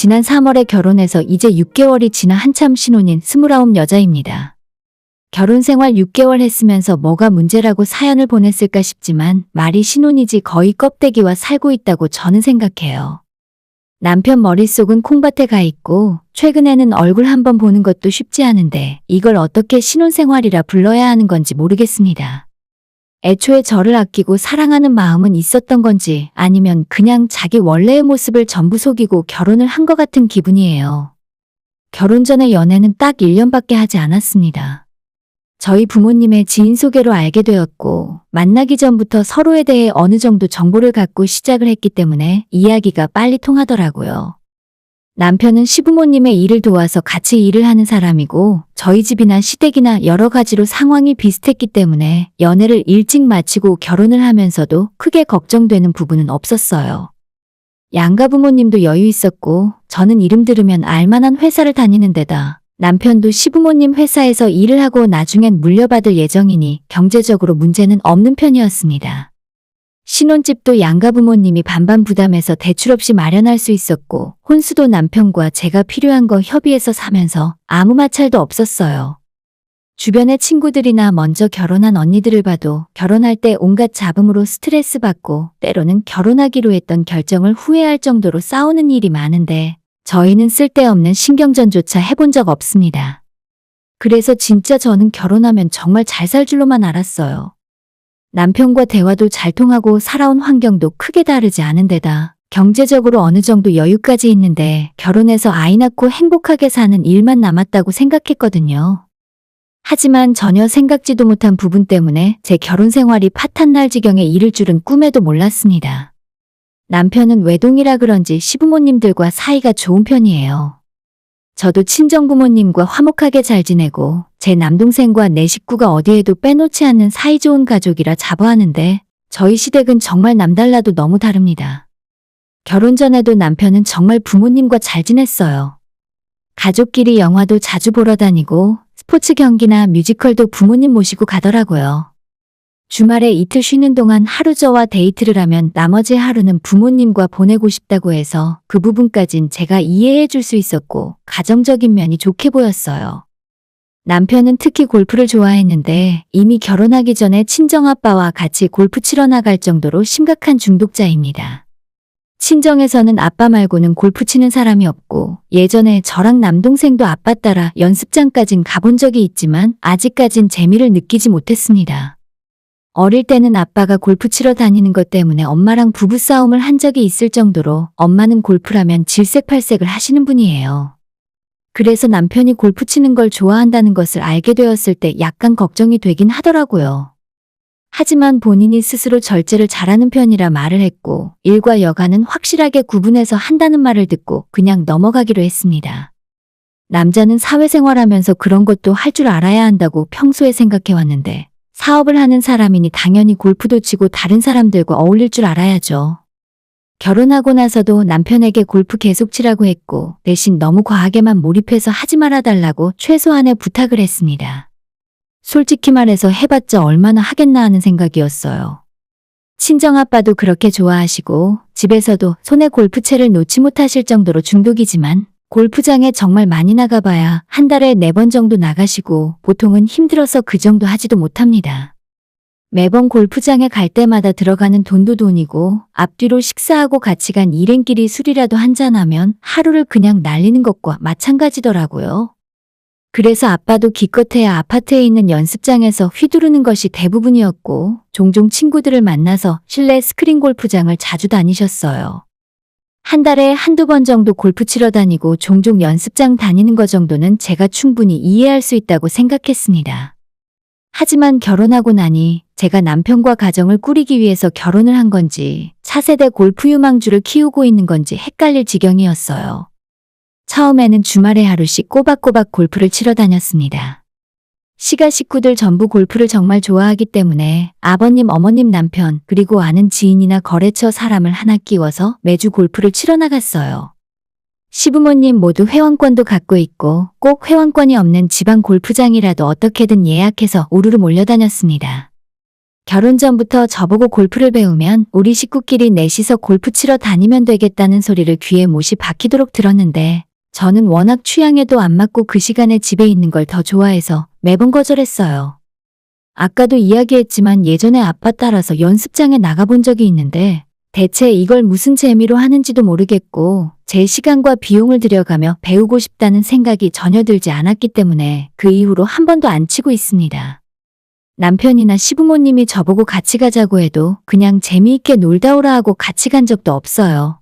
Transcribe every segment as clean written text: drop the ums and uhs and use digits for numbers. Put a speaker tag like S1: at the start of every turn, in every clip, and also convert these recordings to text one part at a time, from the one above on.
S1: 지난 3월에 결혼해서 이제 6개월이 지나 한참 신혼인 29 여자입니다. 결혼 생활 6개월 했으면서 뭐가 문제라고 사연을 보냈을까 싶지만 말이 신혼이지 거의 껍데기와 살고 있다고 저는 생각해요. 남편 머릿속은 콩밭에 가 있고 최근에는 얼굴 한번 보는 것도 쉽지 않은데 이걸 어떻게 신혼생활이라 불러야 하는 건지 모르겠습니다. 애초에 저를 아끼고 사랑하는 마음은 있었던 건지 아니면 그냥 자기 원래의 모습을 전부 속이고 결혼을 한 것 같은 기분이에요. 결혼 전에 연애는 딱 1년밖에 하지 않았습니다. 저희 부모님의 지인 소개로 알게 되었고 만나기 전부터 서로에 대해 어느 정도 정보를 갖고 시작을 했기 때문에 이야기가 빨리 통하더라고요. 남편은 시부모님의 일을 도와서 같이 일을 하는 사람이고 저희 집이나 시댁이나 여러 가지로 상황이 비슷했기 때문에 연애를 일찍 마치고 결혼을 하면서도 크게 걱정되는 부분은 없었어요. 양가 부모님도 여유 있었고 저는 이름 들으면 알만한 회사를 다니는 데다 남편도 시부모님 회사에서 일을 하고 나중엔 물려받을 예정이니 경제적으로 문제는 없는 편이었습니다. 신혼집도 양가 부모님이 반반 부담해서 대출 없이 마련할 수 있었고 혼수도 남편과 제가 필요한 거 협의해서 사면서 아무 마찰도 없었어요. 주변의 친구들이나 먼저 결혼한 언니들을 봐도 결혼할 때 온갖 잡음으로 스트레스 받고 때로는 결혼하기로 했던 결정을 후회할 정도로 싸우는 일이 많은데 저희는 쓸데없는 신경전조차 해본 적 없습니다. 그래서 진짜 저는 결혼하면 정말 잘 살 줄로만 알았어요. 남편과 대화도 잘 통하고 살아온 환경도 크게 다르지 않은 데다 경제적으로 어느 정도 여유까지 있는데 결혼해서 아이 낳고 행복하게 사는 일만 남았다고 생각했거든요. 하지만 전혀 생각지도 못한 부분 때문에 제 결혼 생활이 파탄날 지경에 이를 줄은 꿈에도 몰랐습니다. 남편은 외동이라 그런지 시부모님들과 사이가 좋은 편이에요. 저도 친정부모님과 화목하게 잘 지내고 제 남동생과 내 식구가 어디에도 빼놓지 않는 사이좋은 가족이라 자부하는데 저희 시댁은 정말 남달라도 너무 다릅니다. 결혼 전에도 남편은 정말 부모님과 잘 지냈어요. 가족끼리 영화도 자주 보러 다니고 스포츠 경기나 뮤지컬도 부모님 모시고 가더라고요. 주말에 이틀 쉬는 동안 하루 저와 데이트를 하면 나머지 하루는 부모님과 보내고 싶다고 해서 그 부분까진 제가 이해해 줄 수 있었고 가정적인 면이 좋게 보였어요. 남편은 특히 골프를 좋아했는데 이미 결혼하기 전에 친정아빠와 같이 골프 치러 나갈 정도로 심각한 중독자입니다. 친정에서는 아빠 말고는 골프 치는 사람이 없고 예전에 저랑 남동생도 아빠 따라 연습장까진 가본 적이 있지만 아직까진 재미를 느끼지 못했습니다. 어릴 때는 아빠가 골프 치러 다니는 것 때문에 엄마랑 부부싸움을 한 적이 있을 정도로 엄마는 골프라면 질색팔색을 하시는 분이에요. 그래서 남편이 골프 치는 걸 좋아한다는 것을 알게 되었을 때 약간 걱정이 되긴 하더라고요. 하지만 본인이 스스로 절제를 잘하는 편이라 말을 했고 일과 여가는 확실하게 구분해서 한다는 말을 듣고 그냥 넘어가기로 했습니다. 남자는 사회생활하면서 그런 것도 할 줄 알아야 한다고 평소에 생각해왔는데 사업을 하는 사람이니 당연히 골프도 치고 다른 사람들과 어울릴 줄 알아야죠. 결혼하고 나서도 남편에게 골프 계속 치라고 했고 대신 너무 과하게만 몰입해서 하지 말아달라고 최소한의 부탁을 했습니다. 솔직히 말해서 해봤자 얼마나 하겠나 하는 생각이었어요. 친정아빠도 그렇게 좋아하시고 집에서도 손에 골프채를 놓지 못하실 정도로 중독이지만 골프장에 정말 많이 나가봐야 한 달에 4번 정도 나가시고 보통은 힘들어서 그 정도 하지도 못합니다. 매번 골프장에 갈 때마다 들어가는 돈도 돈이고 앞뒤로 식사하고 같이 간 일행끼리 술이라도 한잔하면 하루를 그냥 날리는 것과 마찬가지더라고요. 그래서 아빠도 기껏해야 아파트에 있는 연습장에서 휘두르는 것이 대부분이었고 종종 친구들을 만나서 실내 스크린 골프장을 자주 다니셨어요. 한 달에 한두 번 정도 골프 치러 다니고 종종 연습장 다니는 것 정도는 제가 충분히 이해할 수 있다고 생각했습니다. 하지만 결혼하고 나니 제가 남편과 가정을 꾸리기 위해서 결혼을 한 건지 차세대 골프 유망주를 키우고 있는 건지 헷갈릴 지경이었어요. 처음에는 주말에 하루씩 꼬박꼬박 골프를 치러 다녔습니다. 시가 식구들 전부 골프를 정말 좋아하기 때문에 아버님, 어머님, 남편, 그리고 아는 지인이나 거래처 사람을 하나 끼워서 매주 골프를 치러 나갔어요. 시부모님 모두 회원권도 갖고 있고 꼭 회원권이 없는 지방 골프장이라도 어떻게든 예약해서 우르르 몰려다녔습니다. 결혼 전부터 저보고 골프를 배우면 우리 식구끼리 넷이서 골프 치러 다니면 되겠다는 소리를 귀에 못이 박히도록 들었는데 저는 워낙 취향에도 안 맞고 그 시간에 집에 있는 걸 더 좋아해서 매번 거절했어요. 아까도 이야기했지만 예전에 아빠 따라서 연습장에 나가본 적이 있는데 대체 이걸 무슨 재미로 하는지도 모르겠고 제 시간과 비용을 들여가며 배우고 싶다는 생각이 전혀 들지 않았기 때문에 그 이후로 한 번도 안 치고 있습니다. 남편이나 시부모님이 저보고 같이 가자고 해도 그냥 재미있게 놀다 오라 하고 같이 간 적도 없어요.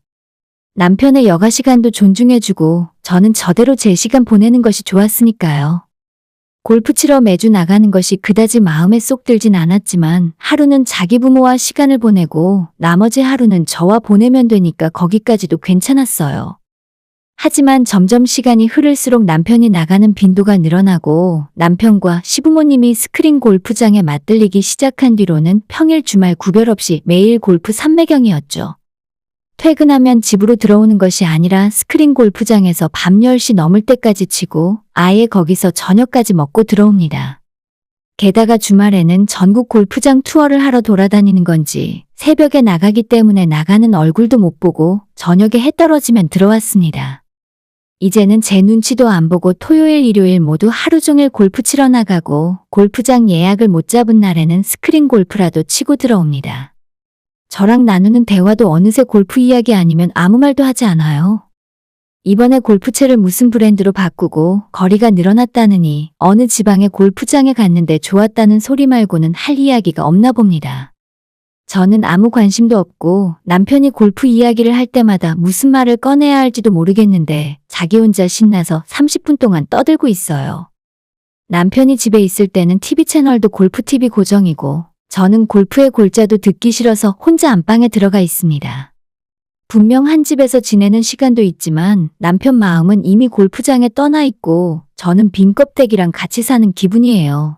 S1: 남편의 여가 시간도 존중해주고 저는 저대로 제 시간 보내는 것이 좋았으니까요. 골프 치러 매주 나가는 것이 그다지 마음에 쏙 들진 않았지만 하루는 자기 부모와 시간을 보내고 나머지 하루는 저와 보내면 되니까 거기까지도 괜찮았어요. 하지만 점점 시간이 흐를수록 남편이 나가는 빈도가 늘어나고 남편과 시부모님이 스크린 골프장에 맞들리기 시작한 뒤로는 평일 주말 구별 없이 매일 골프 삼매경이었죠. 퇴근하면 집으로 들어오는 것이 아니라 스크린 골프장에서 밤 10시 넘을 때까지 치고 아예 거기서 저녁까지 먹고 들어옵니다. 게다가 주말에는 전국 골프장 투어를 하러 돌아다니는 건지 새벽에 나가기 때문에 나가는 얼굴도 못 보고 저녁에 해 떨어지면 들어왔습니다. 이제는 제 눈치도 안 보고 토요일, 일요일 모두 하루 종일 골프 치러 나가고 골프장 예약을 못 잡은 날에는 스크린 골프라도 치고 들어옵니다. 저랑 나누는 대화도 어느새 골프 이야기 아니면 아무 말도 하지 않아요. 이번에 골프채를 무슨 브랜드로 바꾸고 거리가 늘어났다느니 어느 지방의 골프장에 갔는데 좋았다는 소리 말고는 할 이야기가 없나 봅니다. 저는 아무 관심도 없고 남편이 골프 이야기를 할 때마다 무슨 말을 꺼내야 할지도 모르겠는데 자기 혼자 신나서 30분 동안 떠들고 있어요. 남편이 집에 있을 때는 TV 채널도 골프 TV 고정이고 저는 골프의 골자도 듣기 싫어서 혼자 안방에 들어가 있습니다. 분명 한 집에서 지내는 시간도 있지만 남편 마음은 이미 골프장에 떠나 있고 저는 빈 껍데기랑 같이 사는 기분이에요.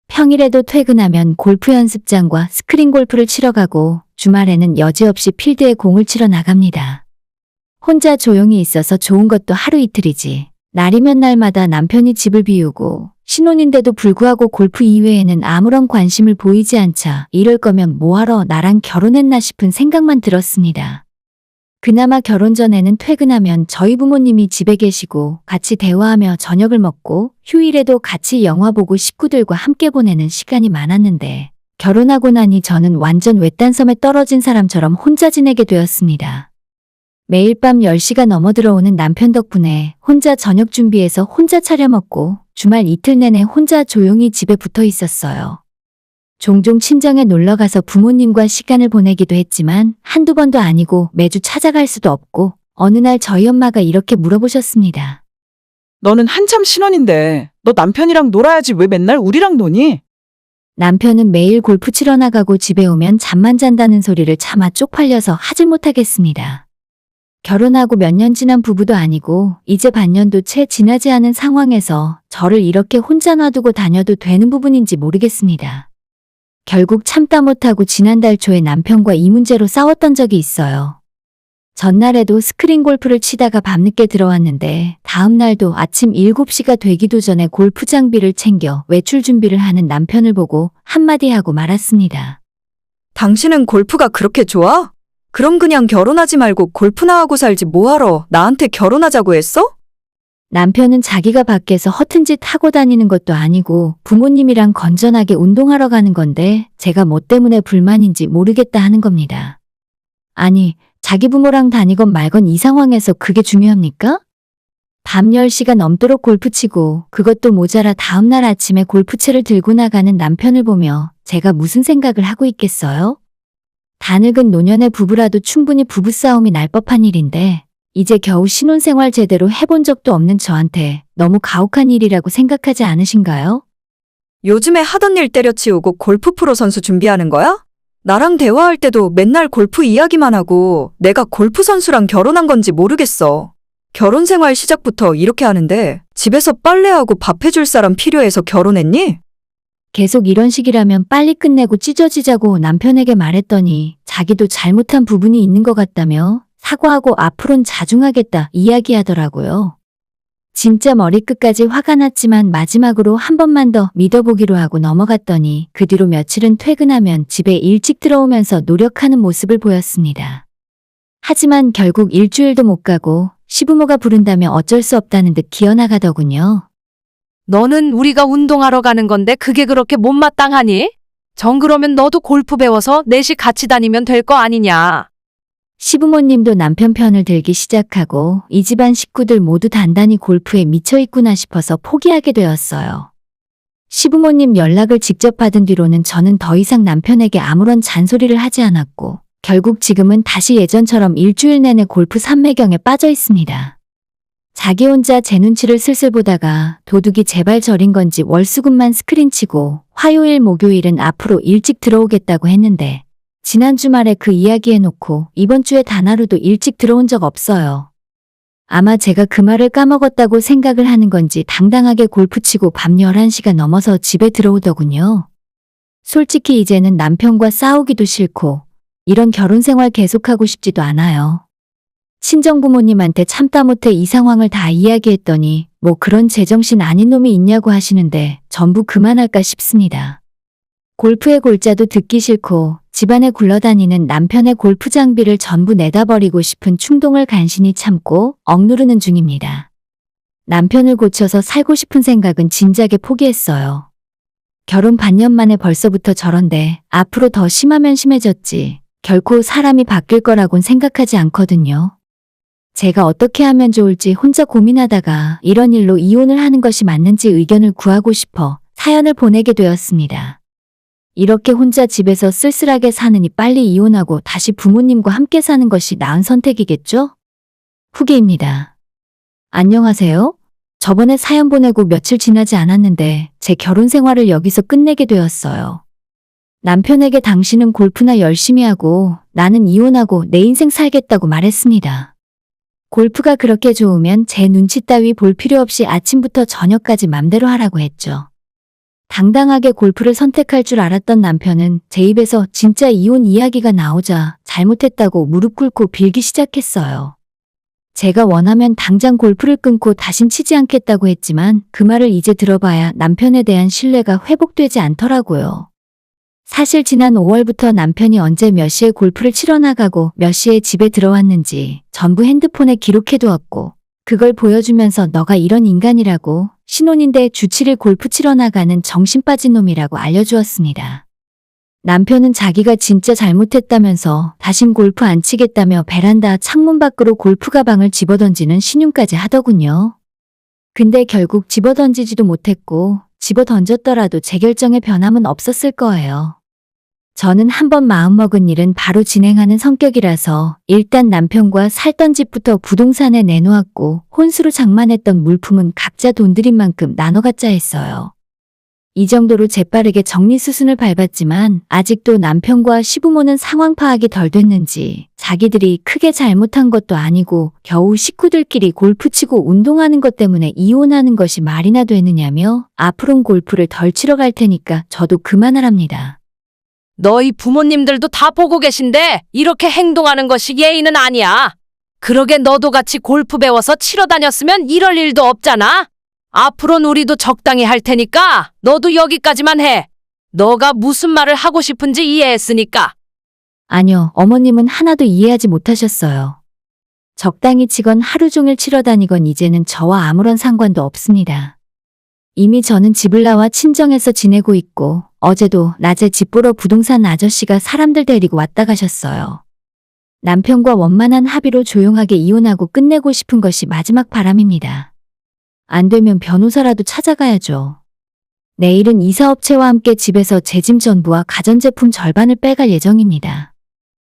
S1: 평일에도 퇴근하면 골프 연습장과 스크린 골프를 치러 가고 주말에는 여지없이 필드에 공을 치러 나갑니다. 혼자 조용히 있어서 좋은 것도 하루 이틀이지. 날이면 날마다 남편이 집을 비우고 신혼인데도 불구하고 골프 이외에는 아무런 관심을 보이지 않자 이럴 거면 뭐하러 나랑 결혼했나 싶은 생각만 들었습니다. 그나마 결혼 전에는 퇴근하면 저희 부모님이 집에 계시고 같이 대화하며 저녁을 먹고 휴일에도 같이 영화 보고 식구들과 함께 보내는 시간이 많았는데 결혼하고 나니 저는 완전 외딴 섬에 떨어진 사람처럼 혼자 지내게 되었습니다. 매일 밤 10시가 넘어 들어오는 남편 덕분에 혼자 저녁 준비해서 혼자 차려 먹고 주말 이틀 내내 혼자 조용히 집에 붙어 있었어요. 종종 친정에 놀러가서 부모님과 시간을 보내기도 했지만 한두 번도 아니고 매주 찾아갈 수도 없고 어느 날 저희 엄마가 이렇게 물어보셨습니다.
S2: 너는 한참 신혼인데 너 남편이랑 놀아야지 왜 맨날 우리랑 노니?
S1: 남편은 매일 골프 치러 나가고 집에 오면 잠만 잔다는 소리를 차마 쪽팔려서 하질 못하겠습니다. 결혼하고 몇 년 지난 부부도 아니고 이제 반년도 채 지나지 않은 상황에서 저를 이렇게 혼자 놔두고 다녀도 되는 부분인지 모르겠습니다. 결국 참다 못하고 지난달 초에 남편과 이 문제로 싸웠던 적이 있어요. 전날에도 스크린 골프를 치다가 밤늦게 들어왔는데 다음 날도 아침 7시가 되기도 전에 골프 장비를 챙겨 외출 준비를 하는 남편을 보고 한마디 하고 말았습니다.
S3: 당신은 골프가 그렇게 좋아? 그럼 그냥 결혼하지 말고 골프나 하고 살지 뭐하러 나한테 결혼하자고 했어?
S1: 남편은 자기가 밖에서 허튼 짓 하고 다니는 것도 아니고 부모님이랑 건전하게 운동하러 가는 건데 제가 뭐 때문에 불만인지 모르겠다 하는 겁니다. 아니, 자기 부모랑 다니건 말건 이 상황에서 그게 중요합니까? 밤 10시가 넘도록 골프 치고 그것도 모자라 다음날 아침에 골프채를 들고 나가는 남편을 보며 제가 무슨 생각을 하고 있겠어요? 다늙은 노년의 부부라도 충분히 부부싸움이 날 법한 일인데 이제 겨우 신혼생활 제대로 해본 적도 없는 저한테 너무 가혹한 일이라고 생각하지 않으신가요?
S3: 요즘에 하던 일 때려치우고 골프 프로 선수 준비하는 거야? 나랑 대화할 때도 맨날 골프 이야기만 하고 내가 골프 선수랑 결혼한 건지 모르겠어. 결혼 생활 시작부터 이렇게 하는데 집에서 빨래하고 밥 해줄 사람 필요해서 결혼했니?
S1: 계속 이런 식이라면 빨리 끝내고 찢어지자고 남편에게 말했더니 자기도 잘못한 부분이 있는 것 같다며 사과하고 앞으론 자중하겠다 이야기하더라고요. 진짜 머리끝까지 화가 났지만 마지막으로 한 번만 더 믿어보기로 하고 넘어갔더니 그 뒤로 며칠은 퇴근하면 집에 일찍 들어오면서 노력하는 모습을 보였습니다. 하지만 결국 일주일도 못 가고 시부모가 부른다며 어쩔 수 없다는 듯 기어나가더군요.
S4: 너는 우리가 운동하러 가는 건데 그게 그렇게 못마땅하니? 정 그러면 너도 골프 배워서 넷이 같이 다니면 될 거 아니냐?
S1: 시부모님도 남편 편을 들기 시작하고 이 집안 식구들 모두 단단히 골프에 미쳐 있구나 싶어서 포기하게 되었어요. 시부모님 연락을 직접 받은 뒤로는 저는 더 이상 남편에게 아무런 잔소리를 하지 않았고 결국 지금은 다시 예전처럼 일주일 내내 골프 삼매경에 빠져 있습니다. 자기 혼자 제 눈치를 슬슬 보다가 도둑이 제발 저린 건지 월수금만 스크린 치고 화요일 목요일은 앞으로 일찍 들어오겠다고 했는데 지난 주말에 그 이야기 해놓고 이번 주에 단 하루도 일찍 들어온 적 없어요. 아마 제가 그 말을 까먹었다고 생각을 하는 건지 당당하게 골프 치고 밤 11시가 넘어서 집에 들어오더군요. 솔직히 이제는 남편과 싸우기도 싫고 이런 결혼 생활 계속하고 싶지도 않아요. 친정부모님한테 참다 못해 이 상황을 다 이야기했더니 뭐 그런 제정신 아닌 놈이 있냐고 하시는데 전부 그만할까 싶습니다. 골프의 골자도 듣기 싫고 집안에 굴러다니는 남편의 골프 장비를 전부 내다 버리고 싶은 충동을 간신히 참고 억누르는 중입니다. 남편을 고쳐서 살고 싶은 생각은 진작에 포기했어요. 결혼 반년 만에 벌써부터 저런데 앞으로 더 심하면 심해졌지 결코 사람이 바뀔 거라곤 생각하지 않거든요. 제가 어떻게 하면 좋을지 혼자 고민하다가 이런 일로 이혼을 하는 것이 맞는지 의견을 구하고 싶어 사연을 보내게 되었습니다. 이렇게 혼자 집에서 쓸쓸하게 사느니 빨리 이혼하고 다시 부모님과 함께 사는 것이 나은 선택이겠죠? 후기입니다. 안녕하세요. 저번에 사연 보내고 며칠 지나지 않았는데 제 결혼 생활을 여기서 끝내게 되었어요. 남편에게 당신은 골프나 열심히 하고 나는 이혼하고 내 인생 살겠다고 말했습니다. 골프가 그렇게 좋으면 제 눈치 따위 볼 필요 없이 아침부터 저녁까지 맘대로 하라고 했죠. 당당하게 골프를 선택할 줄 알았던 남편은 제 입에서 진짜 이혼 이야기가 나오자 잘못했다고 무릎 꿇고 빌기 시작했어요. 제가 원하면 당장 골프를 끊고 다신 치지 않겠다고 했지만 그 말을 이제 들어봐야 남편에 대한 신뢰가 회복되지 않더라고요. 사실 지난 5월부터 남편이 언제 몇 시에 골프를 치러 나가고 몇 시에 집에 들어왔는지 전부 핸드폰에 기록해두었고 그걸 보여주면서 너가 이런 인간이라고 신혼인데 주 7일 골프 치러 나가는 정신 빠진 놈이라고 알려주었습니다. 남편은 자기가 진짜 잘못했다면서 다신 골프 안 치겠다며 베란다 창문 밖으로 골프 가방을 집어던지는 신용까지 하더군요. 근데 결국 집어던지지도 못했고 집어던졌더라도 제 결정에 변함은 없었을 거예요. 저는 한번 마음먹은 일은 바로 진행하는 성격이라서 일단 남편과 살던 집부터 부동산에 내놓았고 혼수로 장만했던 물품은 각자 돈 들인 만큼 나눠 갖자 했어요. 이 정도로 재빠르게 정리수순을 밟았지만 아직도 남편과 시부모는 상황 파악이 덜 됐는지 자기들이 크게 잘못한 것도 아니고 겨우 식구들끼리 골프 치고 운동하는 것 때문에 이혼하는 것이 말이나 되느냐며 앞으론 골프를 덜 치러 갈 테니까 저도 그만하랍니다.
S4: 너희 부모님들도 다 보고 계신데 이렇게 행동하는 것이 예의는 아니야. 그러게 너도 같이 골프 배워서 치러 다녔으면 이럴 일도 없잖아. 앞으론 우리도 적당히 할 테니까 너도 여기까지만 해. 너가 무슨 말을 하고 싶은지 이해했으니까.
S1: 아니요, 어머님은 하나도 이해하지 못하셨어요. 적당히 치건 하루 종일 치러 다니건 이제는 저와 아무런 상관도 없습니다. 이미 저는 집을 나와 친정에서 지내고 있고 어제도 낮에 집 보러 부동산 아저씨가 사람들 데리고 왔다 가셨어요. 남편과 원만한 합의로 조용하게 이혼하고 끝내고 싶은 것이 마지막 바람입니다. 안 되면 변호사라도 찾아가야죠. 내일은 이사업체와 함께 집에서 제 짐 전부와 가전제품 절반을 빼갈 예정입니다.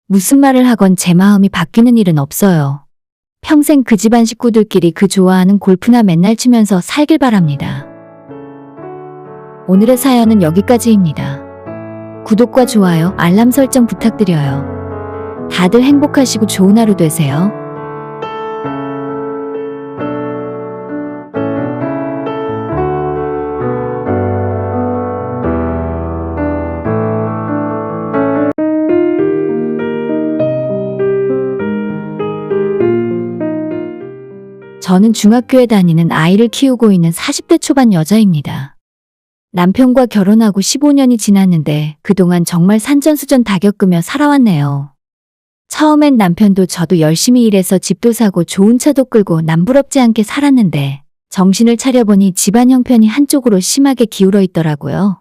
S1: 무슨 말을 하건 제 마음이 바뀌는 일은 없어요. 평생 그 집안 식구들끼리 그 좋아하는 골프나 맨날 치면서 살길 바랍니다. 오늘의 사연은 여기까지입니다. 구독과 좋아요, 알람 설정 부탁드려요. 다들 행복하시고 좋은 하루 되세요. 저는 중학교에 다니는 아이를 키우고 있는 40대 초반 여자입니다. 남편과 결혼하고 15년이 지났는데 그동안 정말 산전수전 다 겪으며 살아왔네요. 처음엔 남편도 저도 열심히 일해서 집도 사고 좋은 차도 끌고 남부럽지 않게 살았는데 정신을 차려보니 집안 형편이 한쪽으로 심하게 기울어 있더라고요.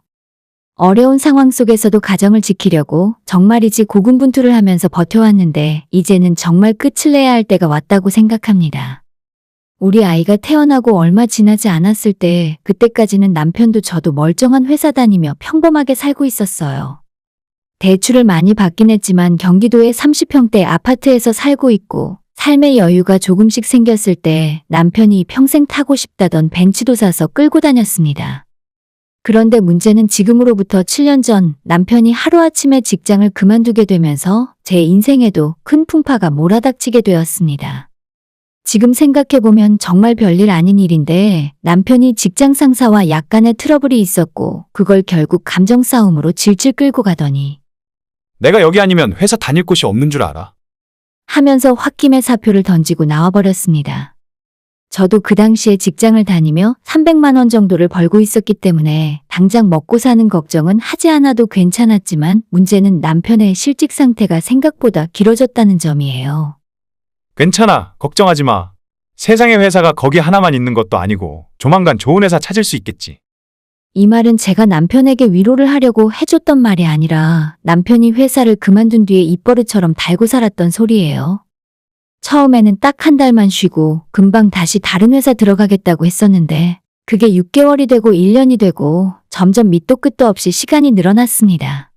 S1: 어려운 상황 속에서도 가정을 지키려고 정말이지 고군분투를 하면서 버텨왔는데 이제는 정말 끝을 내야 할 때가 왔다고 생각합니다. 우리 아이가 태어나고 얼마 지나지 않았을 때 그때까지는 남편도 저도 멀쩡한 회사 다니며 평범하게 살고 있었어요. 대출을 많이 받긴 했지만 경기도의 30평대 아파트에서 살고 있고 삶의 여유가 조금씩 생겼을 때 남편이 평생 타고 싶다던 벤츠도 사서 끌고 다녔습니다. 그런데 문제는 지금으로부터 7년 전 남편이 하루아침에 직장을 그만두게 되면서 제 인생에도 큰 풍파가 몰아닥치게 되었습니다. 지금 생각해보면 정말 별일 아닌 일인데 남편이 직장 상사와 약간의 트러블이 있었고 그걸 결국 감정 싸움으로 질질 끌고 가더니
S5: 내가 여기 아니면 회사 다닐 곳이 없는 줄 알아.
S1: 하면서 홧김에 사표를 던지고 나와버렸습니다. 저도 그 당시에 직장을 다니며 300만 원 정도를 벌고 있었기 때문에 당장 먹고 사는 걱정은 하지 않아도 괜찮았지만 문제는 남편의 실직 상태가 생각보다 길어졌다는 점이에요.
S5: 괜찮아. 걱정하지 마. 세상에 회사가 거기 하나만 있는 것도 아니고 조만간 좋은 회사 찾을 수 있겠지.
S1: 이 말은 제가 남편에게 위로를 하려고 해줬던 말이 아니라 남편이 회사를 그만둔 뒤에 입버릇처럼 달고 살았던 소리예요. 처음에는 딱 한 달만 쉬고 금방 다시 다른 회사 들어가겠다고 했었는데 그게 6개월이 되고 1년이 되고 점점 밑도 끝도 없이 시간이 늘어났습니다.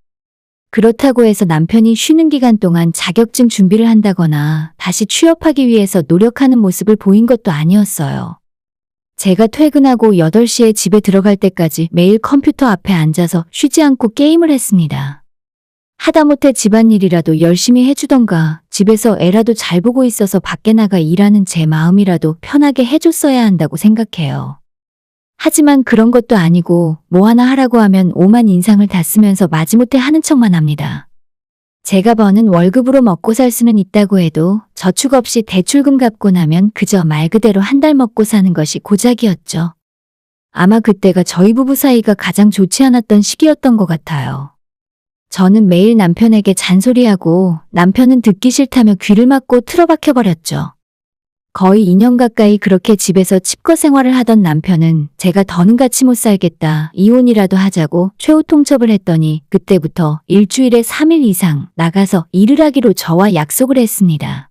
S1: 그렇다고 해서 남편이 쉬는 기간 동안 자격증 준비를 한다거나 다시 취업하기 위해서 노력하는 모습을 보인 것도 아니었어요. 제가 퇴근하고 8시에 집에 들어갈 때까지 매일 컴퓨터 앞에 앉아서 쉬지 않고 게임을 했습니다. 하다못해 집안일이라도 열심히 해주던가 집에서 애라도 잘 보고 있어서 밖에 나가 일하는 제 마음이라도 편하게 해줬어야 한다고 생각해요. 하지만 그런 것도 아니고 뭐 하나 하라고 하면 오만 인상을 다 쓰면서 마지못해 하는 척만 합니다. 제가 버는 월급으로 먹고 살 수는 있다고 해도 저축 없이 대출금 갚고 나면 그저 말 그대로 한 달 먹고 사는 것이 고작이었죠. 아마 그때가 저희 부부 사이가 가장 좋지 않았던 시기였던 것 같아요. 저는 매일 남편에게 잔소리하고 남편은 듣기 싫다며 귀를 막고 틀어박혀버렸죠. 거의 2년 가까이 그렇게 집에서 칩거 생활을 하던 남편은 제가 더는 같이 못 살겠다, 이혼이라도 하자고 최후 통첩을 했더니 그때부터 일주일에 3일 이상 나가서 일을 하기로 저와 약속을 했습니다.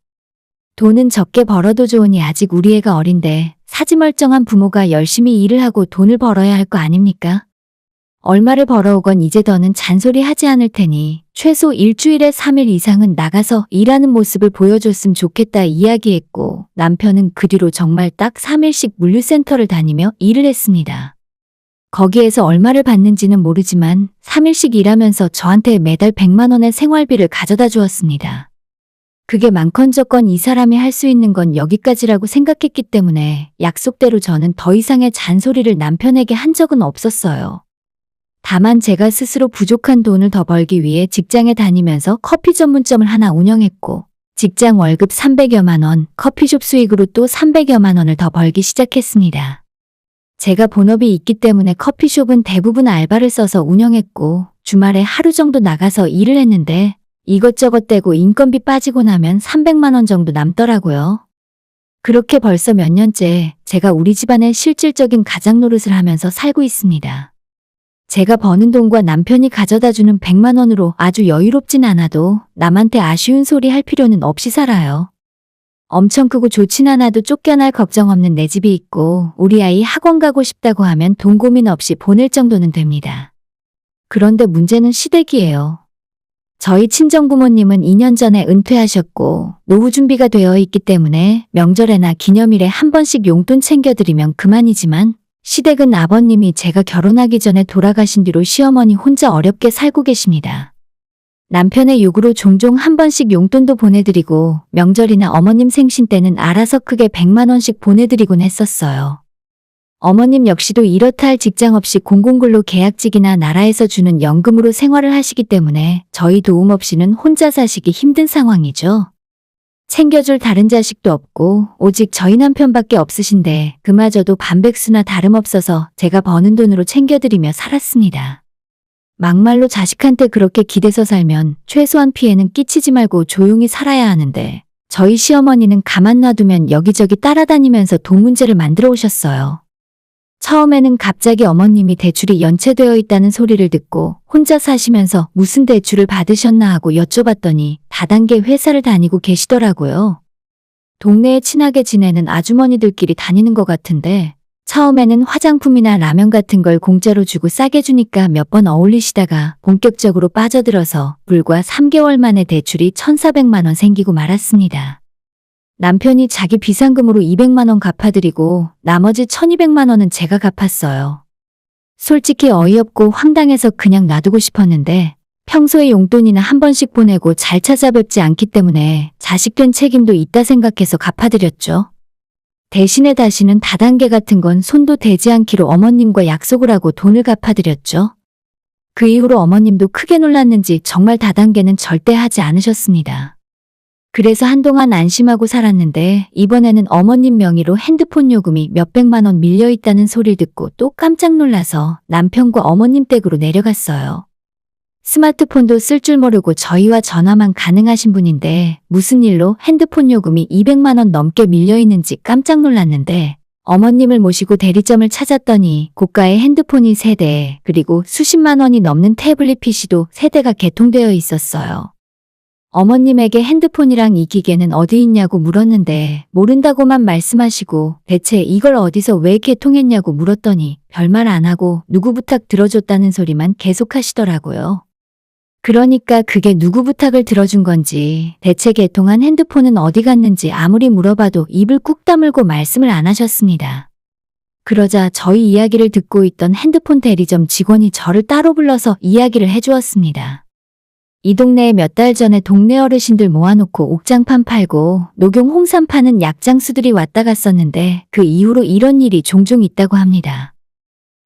S1: 돈은 적게 벌어도 좋으니 아직 우리 애가 어린데 사지멀쩡한 부모가 열심히 일을 하고 돈을 벌어야 할 거 아닙니까? 얼마를 벌어오건 이제 더는 잔소리 하지 않을 테니 최소 일주일에 3일 이상은 나가서 일하는 모습을 보여줬으면 좋겠다 이야기했고 남편은 그 뒤로 정말 딱 3일씩 물류센터를 다니며 일을 했습니다. 거기에서 얼마를 받는지는 모르지만 3일씩 일하면서 저한테 매달 100만 원의 생활비를 가져다 주었습니다. 그게 많건적건 이 사람이 할 수 있는 건 여기까지라고 생각했기 때문에 약속대로 저는 더 이상의 잔소리를 남편에게 한 적은 없었어요. 다만 제가 스스로 부족한 돈을 더 벌기 위해 직장에 다니면서 커피 전문점을 하나 운영했고 직장 월급 300여만 원, 커피숍 수익으로 또 300여만 원을 더 벌기 시작했습니다. 제가 본업이 있기 때문에 커피숍은 대부분 알바를 써서 운영했고 주말에 하루 정도 나가서 일을 했는데 이것저것 떼고 인건비 빠지고 나면 300만 원 정도 남더라고요. 그렇게 벌써 몇 년째 제가 우리 집안의 실질적인 가장 노릇을 하면서 살고 있습니다. 제가 버는 돈과 남편이 가져다주는 100만 원으로 아주 여유롭진 않아도 남한테 아쉬운 소리 할 필요는 없이 살아요. 엄청 크고 좋진 않아도 쫓겨날 걱정 없는 내 집이 있고 우리 아이 학원 가고 싶다고 하면 돈 고민 없이 보낼 정도는 됩니다. 그런데 문제는 시댁이에요. 저희 친정부모님은 2년 전에 은퇴하셨고 노후 준비가 되어 있기 때문에 명절에나 기념일에 한 번씩 용돈 챙겨드리면 그만이지만 시댁은 아버님이 제가 결혼하기 전에 돌아가신 뒤로 시어머니 혼자 어렵게 살고 계십니다. 남편의 요구로 종종 한 번씩 용돈도 보내드리고 명절이나 어머님 생신 때는 알아서 크게 100만 원씩 보내드리곤 했었어요. 어머님 역시도 이렇다 할 직장 없이 공공근로 계약직이나 나라에서 주는 연금으로 생활을 하시기 때문에 저희 도움 없이는 혼자 사시기 힘든 상황이죠. 챙겨줄 다른 자식도 없고 오직 저희 남편밖에 없으신데 그마저도 반백수나 다름없어서 제가 버는 돈으로 챙겨드리며 살았습니다. 막말로 자식한테 그렇게 기대서 살면 최소한 피해는 끼치지 말고 조용히 살아야 하는데 저희 시어머니는 가만 놔두면 여기저기 따라다니면서 돈 문제를 만들어 오셨어요. 처음에는 갑자기 어머님이 대출이 연체되어 있다는 소리를 듣고 혼자 사시면서 무슨 대출을 받으셨나 하고 여쭤봤더니 다단계 회사를 다니고 계시더라고요. 동네에 친하게 지내는 아주머니들끼리 다니는 것 같은데 처음에는 화장품이나 라면 같은 걸 공짜로 주고 싸게 주니까 몇 번 어울리시다가 본격적으로 빠져들어서 불과 3개월 만에 대출이 1,400만 원 생기고 말았습니다. 남편이 자기 비상금으로 200만 원 갚아드리고 나머지 1,200만 원은 제가 갚았어요. 솔직히 어이없고 황당해서 그냥 놔두고 싶었는데 평소에 용돈이나 한 번씩 보내고 잘 찾아뵙지 않기 때문에 자식된 책임도 있다 생각해서 갚아드렸죠. 대신에 다시는 다단계 같은 건 손도 대지 않기로 어머님과 약속을 하고 돈을 갚아드렸죠. 그 이후로 어머님도 크게 놀랐는지 정말 다단계는 절대 하지 않으셨습니다. 그래서 한동안 안심하고 살았는데 이번에는 어머님 명의로 핸드폰 요금이 몇백만 원 밀려있다는 소리를 듣고 또 깜짝 놀라서 남편과 어머님 댁으로 내려갔어요. 스마트폰도 쓸 줄 모르고 저희와 전화만 가능하신 분인데 무슨 일로 핸드폰 요금이 200만 원 넘게 밀려있는지 깜짝 놀랐는데 어머님을 모시고 대리점을 찾았더니 고가의 핸드폰이 3대 그리고 수십만 원이 넘는 태블릿 PC도 3대가 개통되어 있었어요. 어머님에게 핸드폰이랑 이 기계는 어디 있냐고 물었는데 모른다고만 말씀하시고 대체 이걸 어디서 왜 개통했냐고 물었더니 별말 안 하고 누구 부탁 들어줬다는 소리만 계속하시더라고요. 그러니까 그게 누구 부탁을 들어준 건지 대체 개통한 핸드폰은 어디 갔는지 아무리 물어봐도 입을 꾹 다물고 말씀을 안 하셨습니다. 그러자 저희 이야기를 듣고 있던 핸드폰 대리점 직원이 저를 따로 불러서 이야기를 해주었습니다. 이 동네에 몇 달 전에 동네 어르신들 모아놓고 옥장판 팔고 녹용 홍삼 파는 약장수들이 왔다 갔었는데 그 이후로 이런 일이 종종 있다고 합니다.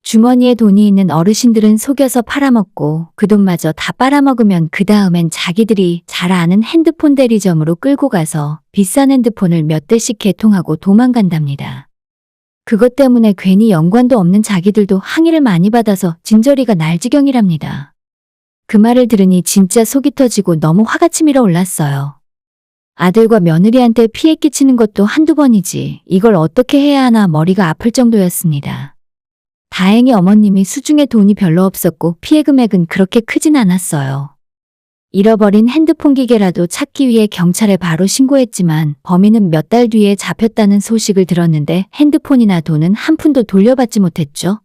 S1: 주머니에 돈이 있는 어르신들은 속여서 팔아먹고 그 돈마저 다 빨아먹으면 그 다음엔 자기들이 잘 아는 핸드폰 대리점으로 끌고 가서 비싼 핸드폰을 몇 대씩 개통하고 도망간답니다. 그것 때문에 괜히 연관도 없는 자기들도 항의를 많이 받아서 진저리가 날 지경이랍니다. 그 말을 들으니 진짜 속이 터지고 너무 화가 치밀어 올랐어요. 아들과 며느리한테 피해 끼치는 것도 한두 번이지 이걸 어떻게 해야 하나 머리가 아플 정도였습니다. 다행히 어머님이 수중에 돈이 별로 없었고 피해 금액은 그렇게 크진 않았어요. 잃어버린 핸드폰 기계라도 찾기 위해 경찰에 바로 신고했지만 범인은 몇 달 뒤에 잡혔다는 소식을 들었는데 핸드폰이나 돈은 한 푼도 돌려받지 못했죠.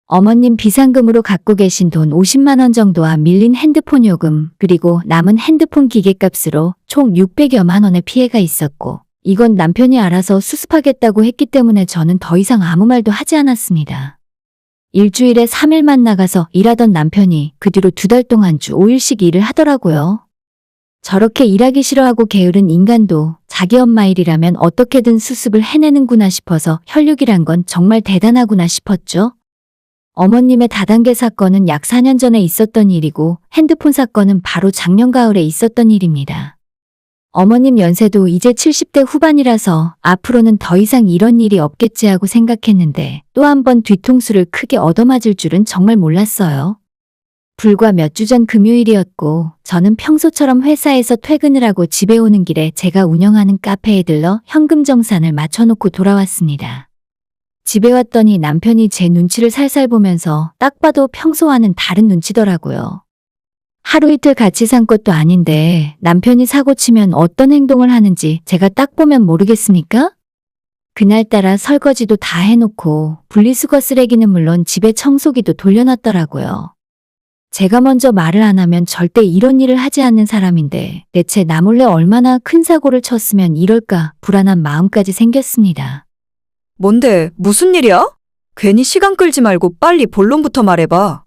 S1: 어머님 비상금으로 갖고 계신 돈 50만 원 정도와 밀린 핸드폰 요금 그리고 남은 핸드폰 기계값으로 총 600여만 원의 피해가 있었고 이건 남편이 알아서 수습하겠다고 했기 때문에 저는 더 이상 아무 말도 하지 않았습니다. 일주일에 3일만 나가서 일하던 남편이 그 뒤로 2달 동안 주 5일씩 일을 하더라고요. 저렇게 일하기 싫어하고 게으른 인간도 자기 엄마 일이라면 어떻게든 수습을 해내는구나 싶어서 혈육이란 건 정말 대단하구나 싶었죠. 어머님의 다단계 사건은 약 4년 전에 있었던 일이고 핸드폰 사건은 바로 작년 가을에 있었던 일입니다. 어머님 연세도 이제 70대 후반이라서 앞으로는 더 이상 이런 일이 없겠지 하고 생각했는데 또 한 번 뒤통수를 크게 얻어맞을 줄은 정말 몰랐어요. 불과 몇 주 전 금요일이었고 저는 평소처럼 회사에서 퇴근을 하고 집에 오는 길에 제가 운영하는 카페에 들러 현금 정산을 맞춰놓고 돌아왔습니다. 집에 왔더니 남편이 제 눈치를 살살 보면서 딱 봐도 평소와는 다른 눈치더라고요. 하루 이틀 같이 산 것도 아닌데 남편이 사고 치면 어떤 행동을 하는지 제가 딱 보면 모르겠습니까? 그날따라 설거지도 다 해놓고 분리수거 쓰레기는 물론 집에 청소기도 돌려놨더라고요. 제가 먼저 말을 안 하면 절대 이런 일을 하지 않는 사람인데 대체 나 몰래 얼마나 큰 사고를 쳤으면 이럴까 불안한 마음까지 생겼습니다.
S3: 뭔데, 무슨 일이야? 괜히 시간 끌지 말고 빨리 본론부터 말해봐.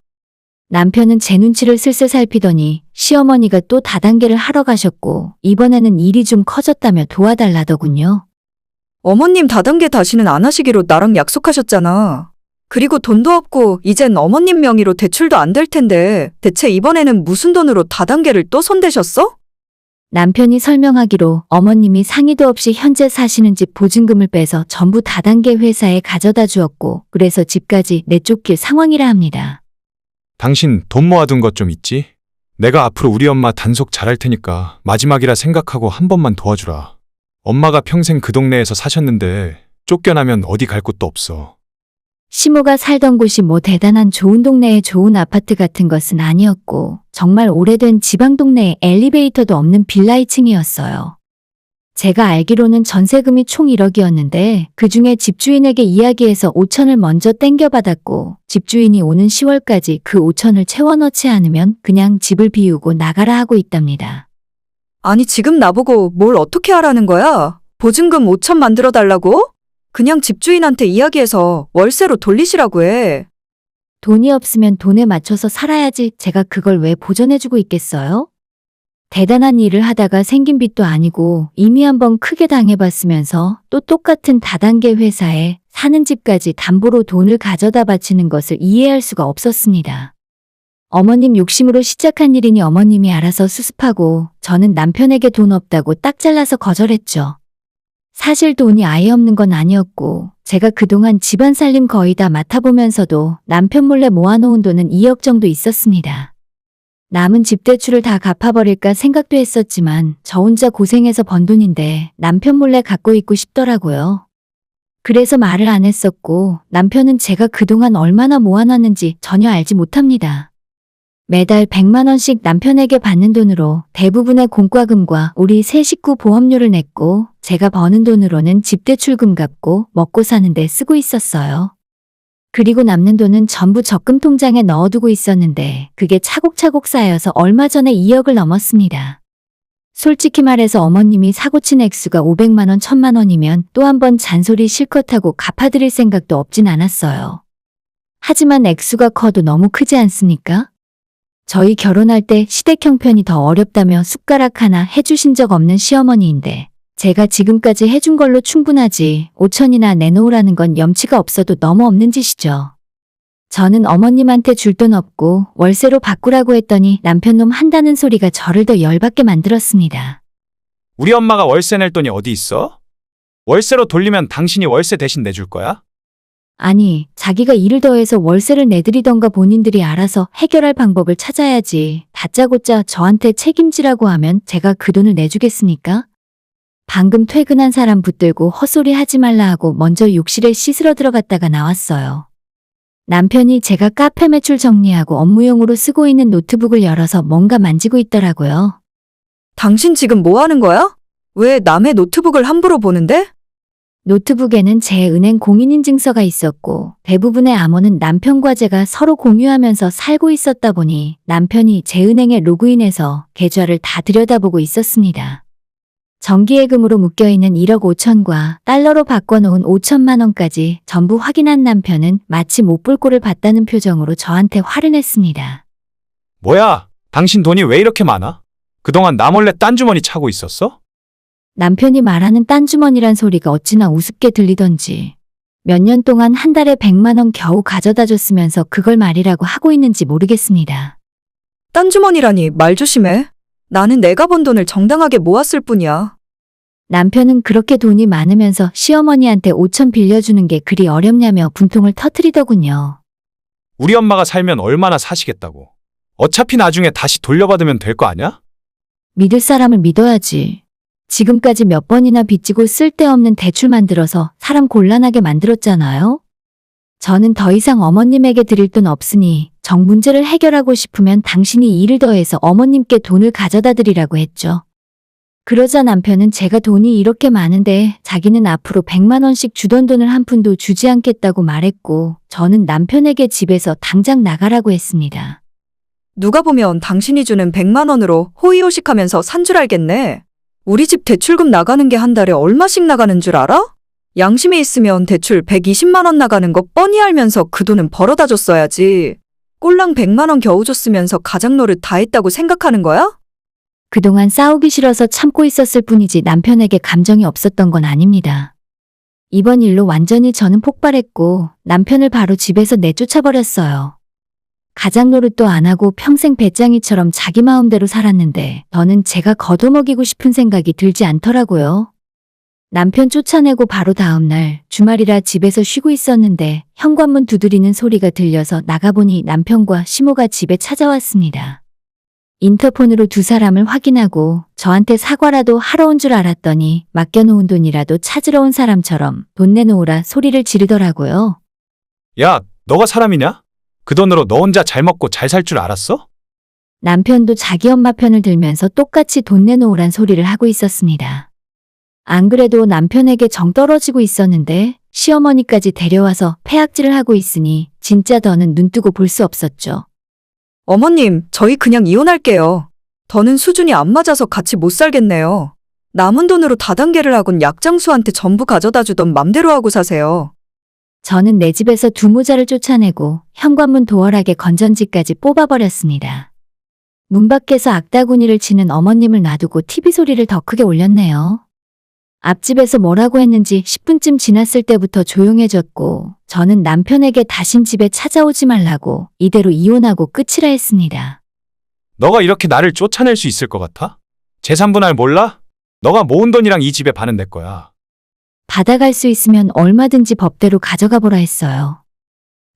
S1: 남편은 제 눈치를 슬슬 살피더니 시어머니가 또 다단계를 하러 가셨고 이번에는 일이 좀 커졌다며 도와달라더군요.
S3: 어머님 다단계 다시는 안 하시기로 나랑 약속하셨잖아. 그리고 돈도 없고 이젠 어머님 명의로 대출도 안 될 텐데 대체 이번에는 무슨 돈으로 다단계를 또 손대셨어?
S1: 남편이 설명하기로 어머님이 상의도 없이 현재 사시는 집 보증금을 빼서 전부 다단계 회사에 가져다 주었고, 그래서 집까지 내쫓길 상황이라 합니다.
S5: 당신 돈 모아둔 것 좀 있지? 내가 앞으로 우리 엄마 단속 잘할 테니까 마지막이라 생각하고 한 번만 도와주라. 엄마가 평생 그 동네에서 사셨는데 쫓겨나면 어디 갈 곳도 없어.
S1: 시모가 살던 곳이 뭐 대단한 좋은 동네의 좋은 아파트 같은 것은 아니었고, 정말 오래된 지방 동네에 엘리베이터도 없는 빌라 2층이었어요. 제가 알기로는 전세금이 총 1억이었는데 그중에 집주인에게 이야기해서 5천을 먼저 땡겨받았고, 집주인이 오는 10월까지 그 5천을 채워넣지 않으면 그냥 집을 비우고 나가라 하고 있답니다.
S3: 아니, 지금 나보고 뭘 어떻게 하라는 거야? 보증금 5천 만들어 달라고? 그냥 집주인한테 이야기해서 월세로 돌리시라고 해.
S1: 돈이 없으면 돈에 맞춰서 살아야지 제가 그걸 왜 보전해주고 있겠어요? 대단한 일을 하다가 생긴 빚도 아니고 이미 한번 크게 당해봤으면서 또 똑같은 다단계 회사에 사는 집까지 담보로 돈을 가져다 바치는 것을 이해할 수가 없었습니다. 어머님 욕심으로 시작한 일이니 어머님이 알아서 수습하고, 저는 남편에게 돈 없다고 딱 잘라서 거절했죠. 사실 돈이 아예 없는 건 아니었고, 제가 그동안 집안 살림 거의 다 맡아보면서도 남편 몰래 모아놓은 돈은 2억 정도 있었습니다. 남은 집 대출을 다 갚아버릴까 생각도 했었지만 저 혼자 고생해서 번 돈인데 남편 몰래 갖고 있고 싶더라고요. 그래서 말을 안 했었고, 남편은 제가 그동안 얼마나 모아놨는지 전혀 알지 못합니다. 매달 100만 원씩 남편에게 받는 돈으로 대부분의 공과금과 우리 세 식구 보험료를 냈고, 제가 버는 돈으로는 집대출금 갚고 먹고 사는데 쓰고 있었어요. 그리고 남는 돈은 전부 적금 통장에 넣어두고 있었는데 그게 차곡차곡 쌓여서 얼마 전에 2억을 넘었습니다. 솔직히 말해서 어머님이 사고친 액수가 500만 원, 1000만 원이면 또 한 번 잔소리 실컷 하고 갚아드릴 생각도 없진 않았어요. 하지만 액수가 커도 너무 크지 않습니까? 저희 결혼할 때 시댁 형편이 더 어렵다며 숟가락 하나 해주신 적 없는 시어머니인데 제가 지금까지 해준 걸로 충분하지 5천이나 내놓으라는 건 염치가 없어도 너무 없는 짓이죠. 저는 어머님한테 줄 돈 없고 월세로 바꾸라고 했더니 남편놈 한다는 소리가 저를 더 열받게 만들었습니다.
S5: 우리 엄마가 월세 낼 돈이 어디 있어? 월세로 돌리면 당신이 월세 대신 내줄 거야?
S1: 아니, 자기가 일을 더해서 월세를 내드리던가 본인들이 알아서 해결할 방법을 찾아야지. 다짜고짜 저한테 책임지라고 하면 제가 그 돈을 내주겠습니까? 방금 퇴근한 사람 붙들고 헛소리 하지 말라 하고 먼저 욕실에 씻으러 들어갔다가 나왔어요. 남편이 제가 카페 매출 정리하고 업무용으로 쓰고 있는 노트북을 열어서 뭔가 만지고 있더라고요.
S3: 당신 지금 뭐 하는 거야? 왜 남의 노트북을 함부로 보는데?
S1: 노트북에는 제 은행 공인인증서가 있었고 대부분의 암호는 남편과 제가 서로 공유하면서 살고 있었다 보니 남편이 제 은행에 로그인해서 계좌를 다 들여다보고 있었습니다. 정기예금으로 묶여있는 1억 5천과 달러로 바꿔놓은 5천만 원까지 전부 확인한 남편은 마치 못 볼 꼴을 봤다는 표정으로 저한테 화를 냈습니다.
S5: 뭐야? 당신 돈이 왜 이렇게 많아? 그동안 나 몰래 딴 주머니 차고 있었어?
S1: 남편이 말하는 딴주머니란 소리가 어찌나 우습게 들리던지 몇 년 동안 한 달에 100만 원 겨우 가져다 줬으면서 그걸 말이라고 하고 있는지 모르겠습니다.
S3: 딴 주머니라니 말 조심해. 나는 내가 번 돈을 정당하게 모았을 뿐이야.
S1: 남편은 그렇게 돈이 많으면서 시어머니한테 5천 빌려주는 게 그리 어렵냐며 분통을 터뜨리더군요.
S5: 우리 엄마가 살면 얼마나 사시겠다고. 어차피 나중에 다시 돌려받으면 될 거 아냐?
S1: 믿을 사람을 믿어야지. 지금까지 몇 번이나 빚지고 쓸데없는 대출 만들어서 사람 곤란하게 만들었잖아요. 저는 더 이상 어머님에게 드릴 돈 없으니 정 문제를 해결하고 싶으면 당신이 일을 더해서 어머님께 돈을 가져다 드리라고 했죠. 그러자 남편은 제가 돈이 이렇게 많은데 자기는 앞으로 100만 원씩 주던 돈을 한 푼도 주지 않겠다고 말했고 저는 남편에게 집에서 당장 나가라고 했습니다.
S3: 누가 보면 당신이 주는 100만 원으로 호의호식하면서 산 줄 알겠네. 우리 집 대출금 나가는 게 한 달에 얼마씩 나가는 줄 알아? 양심이 있으면 대출 120만 원 나가는 거 뻔히 알면서 그 돈은 벌어다 줬어야지. 꼴랑 100만 원 겨우 줬으면서 가장 노릇 다 했다고 생각하는 거야?
S1: 그동안 싸우기 싫어서 참고 있었을 뿐이지 남편에게 감정이 없었던 건 아닙니다. 이번 일로 완전히 저는 폭발했고 남편을 바로 집에서 내쫓아버렸어요. 가장 노릇도 안 하고 평생 배짱이처럼 자기 마음대로 살았는데 저는 제가 걷어먹이고 싶은 생각이 들지 않더라고요. 남편 쫓아내고 바로 다음날 주말이라 집에서 쉬고 있었는데 현관문 두드리는 소리가 들려서 나가보니 남편과 시모가 집에 찾아왔습니다. 인터폰으로 두 사람을 확인하고 저한테 사과라도 하러 온 줄 알았더니 맡겨놓은 돈이라도 찾으러 온 사람처럼 돈 내놓으라 소리를 지르더라고요.
S5: 야, 너가 사람이냐? 그 돈으로 너 혼자 잘 먹고 잘 살 줄 알았어?
S1: 남편도 자기 엄마 편을 들면서 똑같이 돈 내놓으란 소리를 하고 있었습니다. 안 그래도 남편에게 정 떨어지고 있었는데 시어머니까지 데려와서 패악질을 하고 있으니 진짜 더는 눈뜨고 볼 수 없었죠.
S3: 어머님, 저희 그냥 이혼할게요. 더는 수준이 안 맞아서 같이 못 살겠네요. 남은 돈으로 다단계를 하곤 약장수한테 전부 가져다 주던 맘대로 하고 사세요.
S1: 저는 내 집에서 두 모자를 쫓아내고 현관문 도어락에 건전지까지 뽑아버렸습니다. 문 밖에서 악다구니를 치는 어머님을 놔두고 TV 소리를 더 크게 올렸네요. 앞집에서 뭐라고 했는지 10분쯤 지났을 때부터 조용해졌고 저는 남편에게 다신 집에 찾아오지 말라고 이대로 이혼하고 끝이라 했습니다.
S5: 너가 이렇게 나를 쫓아낼 수 있을 것 같아? 재산분할 몰라? 너가 모은 돈이랑 이 집의 반은 내 거야.
S1: 받아갈 수 있으면 얼마든지 법대로 가져가 보라 했어요.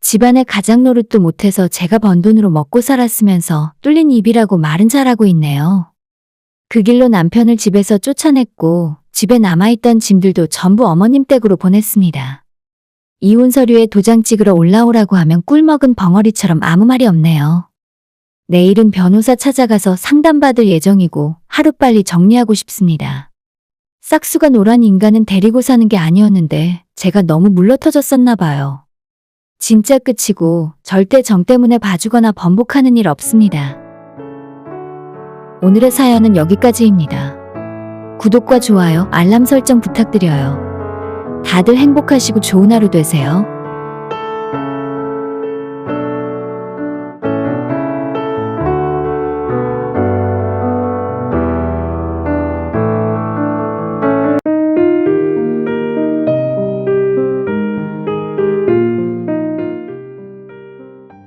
S1: 집안에 가장 노릇도 못해서 제가 번 돈으로 먹고 살았으면서 뚫린 입이라고 말은 잘하고 있네요. 그 길로 남편을 집에서 쫓아냈고 집에 남아있던 짐들도 전부 어머님 댁으로 보냈습니다. 이혼 서류에 도장 찍으러 올라오라고 하면 꿀먹은 벙어리처럼 아무 말이 없네요. 내일은 변호사 찾아가서 상담받을 예정이고 하루빨리 정리하고 싶습니다. 싹수가 노란 인간은 데리고 사는 게 아니었는데 제가 너무 물러터졌었나 봐요. 진짜 끝이고 절대 정 때문에 봐주거나 번복하는 일 없습니다. 오늘의 사연은 여기까지입니다. 구독과 좋아요, 알람 설정 부탁드려요. 다들 행복하시고 좋은 하루 되세요.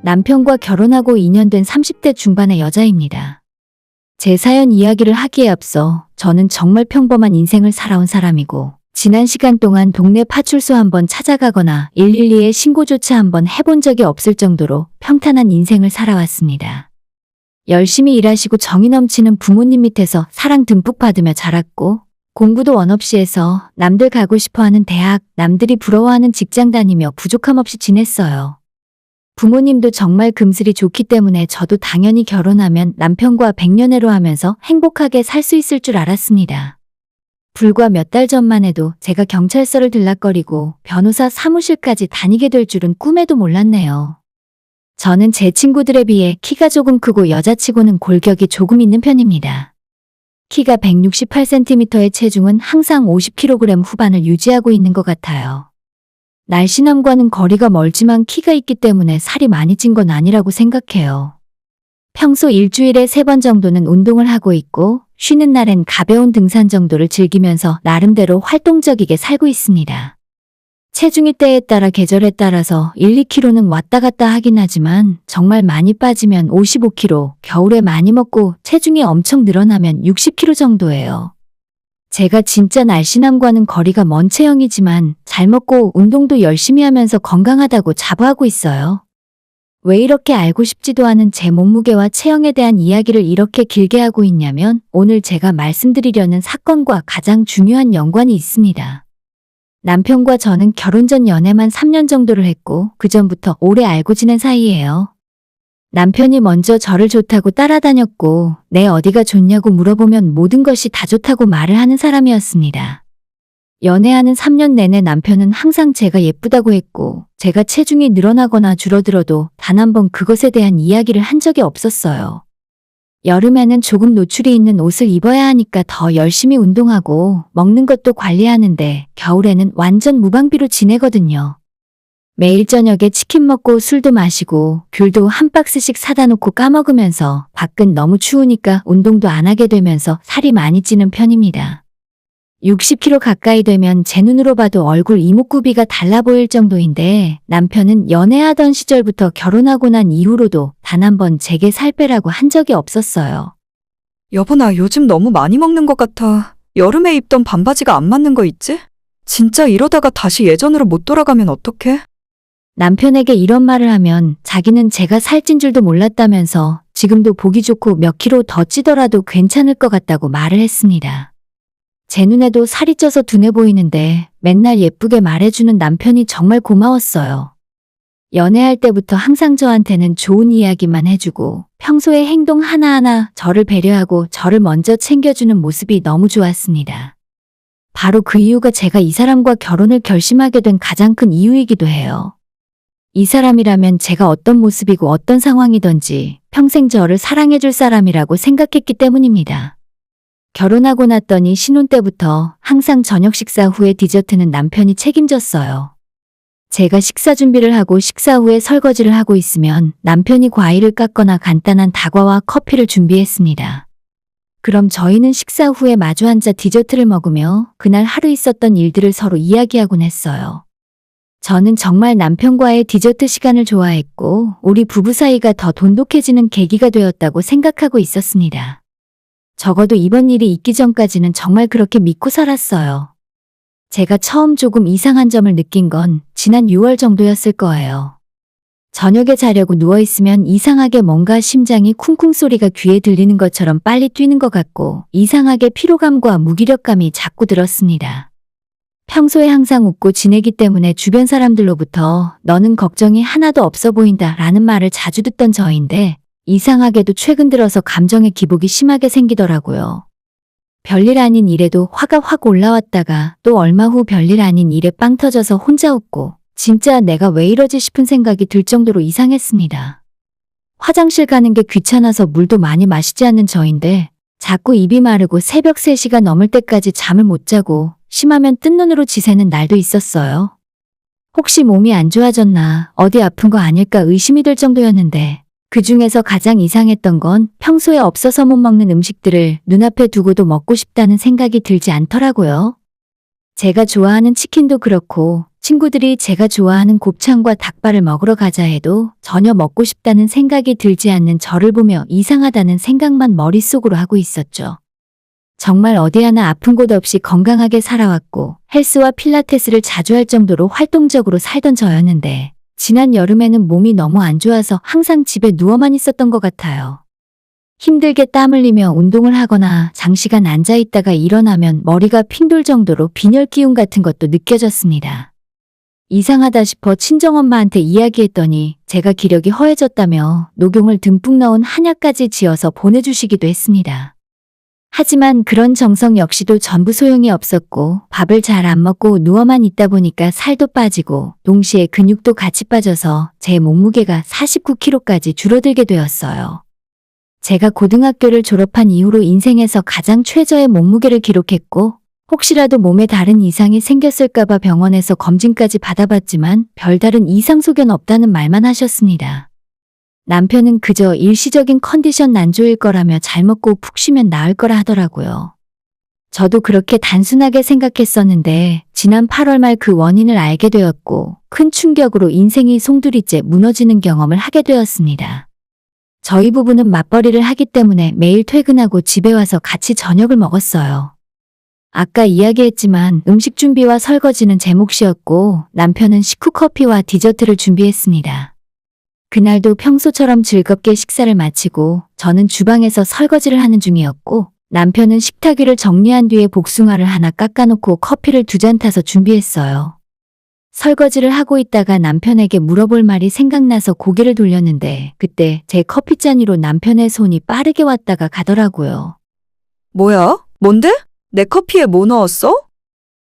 S1: 남편과 결혼하고 2년 된 30대 중반의 여자입니다. 제 사연 이야기를 하기에 앞서 저는 정말 평범한 인생을 살아온 사람이고 지난 시간 동안 동네 파출소 한번 찾아가거나 112에 신고조차 한번 해본 적이 없을 정도로 평탄한 인생을 살아왔습니다. 열심히 일하시고 정이 넘치는 부모님 밑에서 사랑 듬뿍 받으며 자랐고 공부도 원 없이 해서 남들 가고 싶어하는 대학, 남들이 부러워하는 직장 다니며 부족함 없이 지냈어요. 부모님도 정말 금슬이 좋기 때문에 저도 당연히 결혼하면 남편과 백년해로 하면서 행복하게 살 수 있을 줄 알았습니다. 불과 몇 달 전만 해도 제가 경찰서를 들락거리고 변호사 사무실까지 다니게 될 줄은 꿈에도 몰랐네요. 저는 제 친구들에 비해 키가 조금 크고 여자치고는 골격이 조금 있는 편입니다. 키가 168cm의 체중은 항상 50kg 후반을 유지하고 있는 것 같아요. 날씬함과는 거리가 멀지만 키가 있기 때문에 살이 많이 찐 건 아니라고 생각해요. 평소 일주일에 3번 정도는 운동을 하고 있고 쉬는 날엔 가벼운 등산 정도를 즐기면서 나름대로 활동적이게 살고 있습니다. 체중이 때에 따라 계절에 따라서 1, 2kg는 왔다 갔다 하긴 하지만 정말 많이 빠지면 55kg, 겨울에 많이 먹고 체중이 엄청 늘어나면 60kg 정도예요. 제가 진짜 날씬함과는 거리가 먼 체형이지만 잘 먹고 운동도 열심히 하면서 건강하다고 자부하고 있어요. 왜 이렇게 알고 싶지도 않은 제 몸무게와 체형에 대한 이야기를 이렇게 길게 하고 있냐면 오늘 제가 말씀드리려는 사건과 가장 중요한 연관이 있습니다. 남편과 저는 결혼 전 연애만 3년 정도를 했고 그전부터 오래 알고 지낸 사이예요. 남편이 먼저 저를 좋다고 따라다녔고 내 어디가 좋냐고 물어보면 모든 것이 다 좋다고 말을 하는 사람이었습니다. 연애하는 3년 내내 남편은 항상 제가 예쁘다고 했고 제가 체중이 늘어나거나 줄어들어도 단 한 번 그것에 대한 이야기를 한 적이 없었어요. 여름에는 조금 노출이 있는 옷을 입어야 하니까 더 열심히 운동하고 먹는 것도 관리하는데 겨울에는 완전 무방비로 지내거든요. 매일 저녁에 치킨 먹고 술도 마시고 귤도 한 박스씩 사다 놓고 까먹으면서 밖은 너무 추우니까 운동도 안 하게 되면서 살이 많이 찌는 편입니다. 60kg 가까이 되면 제 눈으로 봐도 얼굴 이목구비가 달라 보일 정도인데 남편은 연애하던 시절부터 결혼하고 난 이후로도 단 한 번 제게 살 빼라고 한 적이 없었어요.
S3: 여보, 나 요즘 너무 많이 먹는 것 같아. 여름에 입던 반바지가 안 맞는 거 있지? 진짜 이러다가 다시 예전으로 못 돌아가면 어떡해?
S1: 남편에게 이런 말을 하면 자기는 제가 살찐 줄도 몰랐다면서 지금도 보기 좋고 몇 킬로 더 찌더라도 괜찮을 것 같다고 말을 했습니다. 제 눈에도 살이 쪄서 둔해 보이는데 맨날 예쁘게 말해주는 남편이 정말 고마웠어요. 연애할 때부터 항상 저한테는 좋은 이야기만 해주고 평소에 행동 하나하나 저를 배려하고 저를 먼저 챙겨주는 모습이 너무 좋았습니다. 바로 그 이유가 제가 이 사람과 결혼을 결심하게 된 가장 큰 이유이기도 해요. 이 사람이라면 제가 어떤 모습이고 어떤 상황이든지 평생 저를 사랑해줄 사람이라고 생각했기 때문입니다. 결혼하고 났더니 신혼 때부터 항상 저녁 식사 후에 디저트는 남편이 책임졌어요. 제가 식사 준비를 하고 식사 후에 설거지를 하고 있으면 남편이 과일을 깎거나 간단한 다과와 커피를 준비했습니다. 그럼 저희는 식사 후에 마주 앉아 디저트를 먹으며 그날 하루 있었던 일들을 서로 이야기하곤 했어요. 저는 정말 남편과의 디저트 시간을 좋아했고 우리 부부 사이가 더 돈독해지는 계기가 되었다고 생각하고 있었습니다. 적어도 이번 일이 있기 전까지는 정말 그렇게 믿고 살았어요. 제가 처음 조금 이상한 점을 느낀 건 지난 6월 정도였을 거예요. 저녁에 자려고 누워있으면 이상하게 뭔가 심장이 쿵쿵 소리가 귀에 들리는 것처럼 빨리 뛰는 것 같고 이상하게 피로감과 무기력감이 자꾸 들었습니다. 평소에 항상 웃고 지내기 때문에 주변 사람들로부터 너는 걱정이 하나도 없어 보인다 라는 말을 자주 듣던 저인데 이상하게도 최근 들어서 감정의 기복이 심하게 생기더라고요. 별일 아닌 일에도 화가 확 올라왔다가 또 얼마 후 별일 아닌 일에 빵 터져서 혼자 웃고 진짜 내가 왜 이러지 싶은 생각이 들 정도로 이상했습니다. 화장실 가는 게 귀찮아서 물도 많이 마시지 않는 저인데 자꾸 입이 마르고 새벽 3시가 넘을 때까지 잠을 못 자고 심하면 뜬 눈으로 지새는 날도 있었어요. 혹시 몸이 안 좋아졌나 어디 아픈 거 아닐까 의심이 들 정도였는데 그 중에서 가장 이상했던 건 평소에 없어서 못 먹는 음식들을 눈앞에 두고도 먹고 싶다는 생각이 들지 않더라고요. 제가 좋아하는 치킨도 그렇고 친구들이 제가 좋아하는 곱창과 닭발을 먹으러 가자 해도 전혀 먹고 싶다는 생각이 들지 않는 저를 보며 이상하다는 생각만 머릿속으로 하고 있었죠. 정말 어디 하나 아픈 곳 없이 건강하게 살아왔고 헬스와 필라테스를 자주 할 정도로 활동적으로 살던 저였는데 지난 여름에는 몸이 너무 안 좋아서 항상 집에 누워만 있었던 것 같아요. 힘들게 땀 흘리며 운동을 하거나 장시간 앉아 있다가 일어나면 머리가 핑 돌 정도로 빈혈 기운 같은 것도 느껴졌습니다. 이상하다 싶어 친정엄마한테 이야기했더니 제가 기력이 허해졌다며 녹용을 듬뿍 넣은 한약까지 지어서 보내주시기도 했습니다. 하지만 그런 정성 역시도 전부 소용이 없었고 밥을 잘 안 먹고 누워만 있다 보니까 살도 빠지고 동시에 근육도 같이 빠져서 제 몸무게가 49kg까지 줄어들게 되었어요. 제가 고등학교를 졸업한 이후로 인생에서 가장 최저의 몸무게를 기록했고 혹시라도 몸에 다른 이상이 생겼을까봐 병원에서 검진까지 받아봤지만 별다른 이상 소견 없다는 말만 하셨습니다. 남편은 그저 일시적인 컨디션 난조일 거라며 잘 먹고 푹 쉬면 나을 거라 하더라고요. 저도 그렇게 단순하게 생각했었는데 지난 8월 말 그 원인을 알게 되었고 큰 충격으로 인생이 송두리째 무너지는 경험을 하게 되었습니다. 저희 부부는 맞벌이를 하기 때문에 매일 퇴근하고 집에 와서 같이 저녁을 먹었어요. 아까 이야기했지만 음식 준비와 설거지는 제 몫이었고 남편은 식후 커피와 디저트를 준비했습니다. 그날도 평소처럼 즐겁게 식사를 마치고 저는 주방에서 설거지를 하는 중이었고 남편은 식탁 위를 정리한 뒤에 복숭아를 하나 깎아놓고 커피를 2잔 타서 준비했어요. 설거지를 하고 있다가 남편에게 물어볼 말이 생각나서 고개를 돌렸는데 그때 제 커피잔 위로 남편의 손이 빠르게 왔다가 가더라고요.
S3: 뭐야? 뭔데? 내 커피에 뭐 넣었어?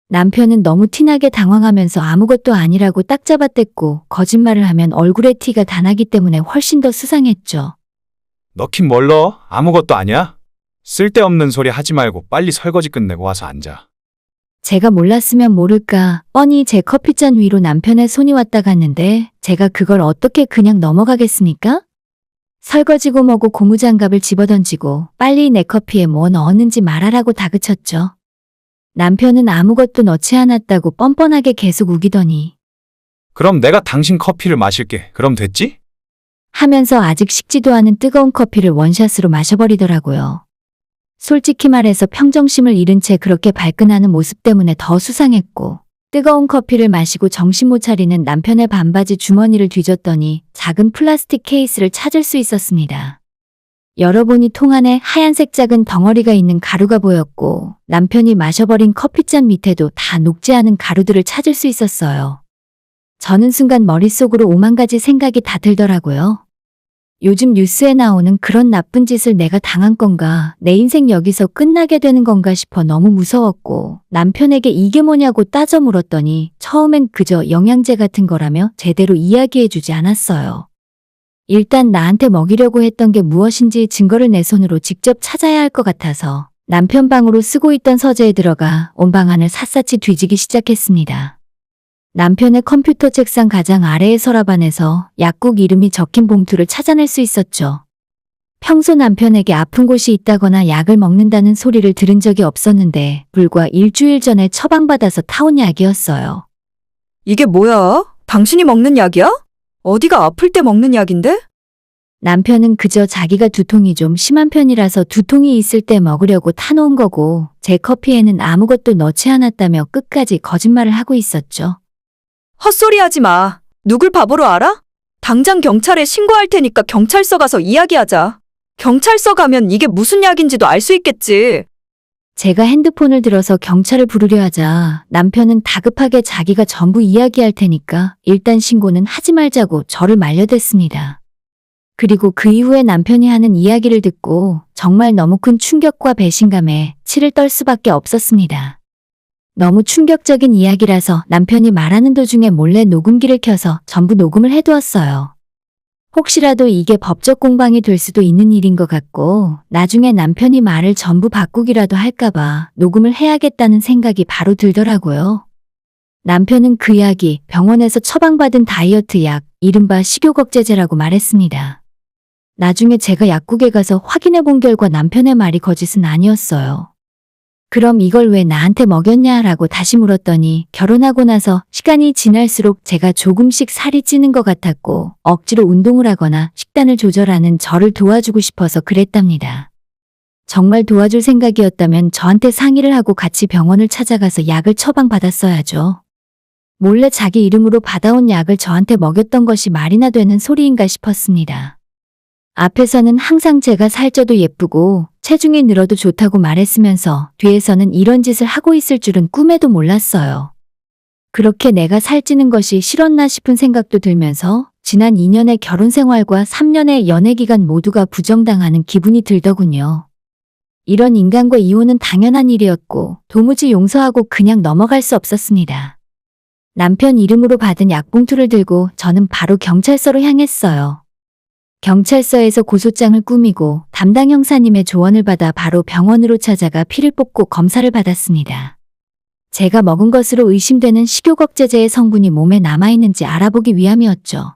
S1: 남편은 너무 티나게 당황하면서 아무것도 아니라고 딱 잡아댔고 거짓말을 하면 얼굴에 티가 다 나기 때문에 훨씬 더 수상했죠.
S5: 넣긴 뭘 넣어? 아무것도 아니야? 쓸데없는 소리 하지 말고 빨리 설거지 끝내고 와서 앉아.
S1: 제가 몰랐으면 모를까 뻔히 제 커피잔 위로 남편의 손이 왔다 갔는데 제가 그걸 어떻게 그냥 넘어가겠습니까? 설거지고 뭐고 고무장갑을 집어던지고 빨리 내 커피에 뭐 넣었는지 말하라고 다그쳤죠. 남편은 아무것도 넣지 않았다고 뻔뻔하게 계속 우기더니
S5: 그럼 내가 당신 커피를 마실게. 그럼 됐지?
S1: 하면서 아직 식지도 않은 뜨거운 커피를 원샷으로 마셔버리더라고요. 솔직히 말해서 평정심을 잃은 채 그렇게 발끈하는 모습 때문에 더 수상했고, 뜨거운 커피를 마시고 정신 못 차리는 남편의 반바지 주머니를 뒤졌더니 작은 플라스틱 케이스를 찾을 수 있었습니다. 열어보니 통 안에 하얀색 작은 덩어리가 있는 가루가 보였고, 남편이 마셔버린 커피잔 밑에도 다 녹지 않은 가루들을 찾을 수 있었어요. 저는 순간 머릿속으로 5만 가지 생각이 다 들더라고요. 요즘 뉴스에 나오는 그런 나쁜 짓을 내가 당한 건가, 내 인생 여기서 끝나게 되는 건가 싶어 너무 무서웠고, 남편에게 이게 뭐냐고 따져 물었더니 처음엔 그저 영양제 같은 거라며 제대로 이야기해주지 않았어요. 일단 나한테 먹이려고 했던 게 무엇인지 증거를 내 손으로 직접 찾아야 할 것 같아서 남편 방으로 쓰고 있던 서재에 들어가 온 방안을 샅샅이 뒤지기 시작했습니다. 남편의 컴퓨터 책상 가장 아래의 서랍안에서 약국 이름이 적힌 봉투를 찾아낼 수 있었죠. 평소 남편에게 아픈 곳이 있다거나 약을 먹는다는 소리를 들은 적이 없었는데 불과 일주일 전에 처방받아서 타온 약이었어요.
S3: 이게 뭐야? 당신이 먹는 약이야? 어디가 아플 때 먹는 약인데?
S1: 남편은 그저 자기가 두통이 좀 심한 편이라서 두통이 있을 때 먹으려고 타놓은 거고 제 커피에는 아무것도 넣지 않았다며 끝까지 거짓말을 하고 있었죠.
S3: 헛소리 하지 마. 누굴 바보로 알아? 당장 경찰에 신고할 테니까 경찰서 가서 이야기하자. 경찰서 가면 이게 무슨 약인지도 알 수 있겠지.
S1: 제가 핸드폰을 들어서 경찰을 부르려 하자 남편은 다급하게 자기가 전부 이야기할 테니까 일단 신고는 하지 말자고 저를 말려댔습니다. 그리고 그 이후에 남편이 하는 이야기를 듣고 정말 너무 큰 충격과 배신감에 치를 떨 수밖에 없었습니다. 너무 충격적인 이야기라서 남편이 말하는 도중에 몰래 녹음기를 켜서 전부 녹음을 해두었어요. 혹시라도 이게 법적 공방이 될 수도 있는 일인 것 같고 나중에 남편이 말을 전부 바꾸기라도 할까봐 녹음을 해야겠다는 생각이 바로 들더라고요. 남편은 그 약이 병원에서 처방받은 다이어트 약, 이른바 식욕억제제라고 말했습니다. 나중에 제가 약국에 가서 확인해 본 결과 남편의 말이 거짓은 아니었어요. 그럼 이걸 왜 나한테 먹였냐라고 다시 물었더니 결혼하고 나서 시간이 지날수록 제가 조금씩 살이 찌는 것 같았고 억지로 운동을 하거나 식단을 조절하는 저를 도와주고 싶어서 그랬답니다. 정말 도와줄 생각이었다면 저한테 상의를 하고 같이 병원을 찾아가서 약을 처방받았어야죠. 몰래 자기 이름으로 받아온 약을 저한테 먹였던 것이 말이나 되는 소리인가 싶었습니다. 앞에서는 항상 제가 살쪄도 예쁘고 체중이 늘어도 좋다고 말했으면서 뒤에서는 이런 짓을 하고 있을 줄은 꿈에도 몰랐어요. 그렇게 내가 살찌는 것이 싫었나 싶은 생각도 들면서 지난 2년의 결혼 생활과 3년의 연애 기간 모두가 부정당하는 기분이 들더군요. 이런 인간과 이혼은 당연한 일이었고 도무지 용서하고 그냥 넘어갈 수 없었습니다. 남편 이름으로 받은 약봉투를 들고 저는 바로 경찰서로 향했어요. 경찰서에서 고소장을 꾸미고 담당 형사님의 조언을 받아 바로 병원으로 찾아가 피를 뽑고 검사를 받았습니다. 제가 먹은 것으로 의심되는 식욕억제제의 성분이 몸에 남아있는지 알아보기 위함이었죠.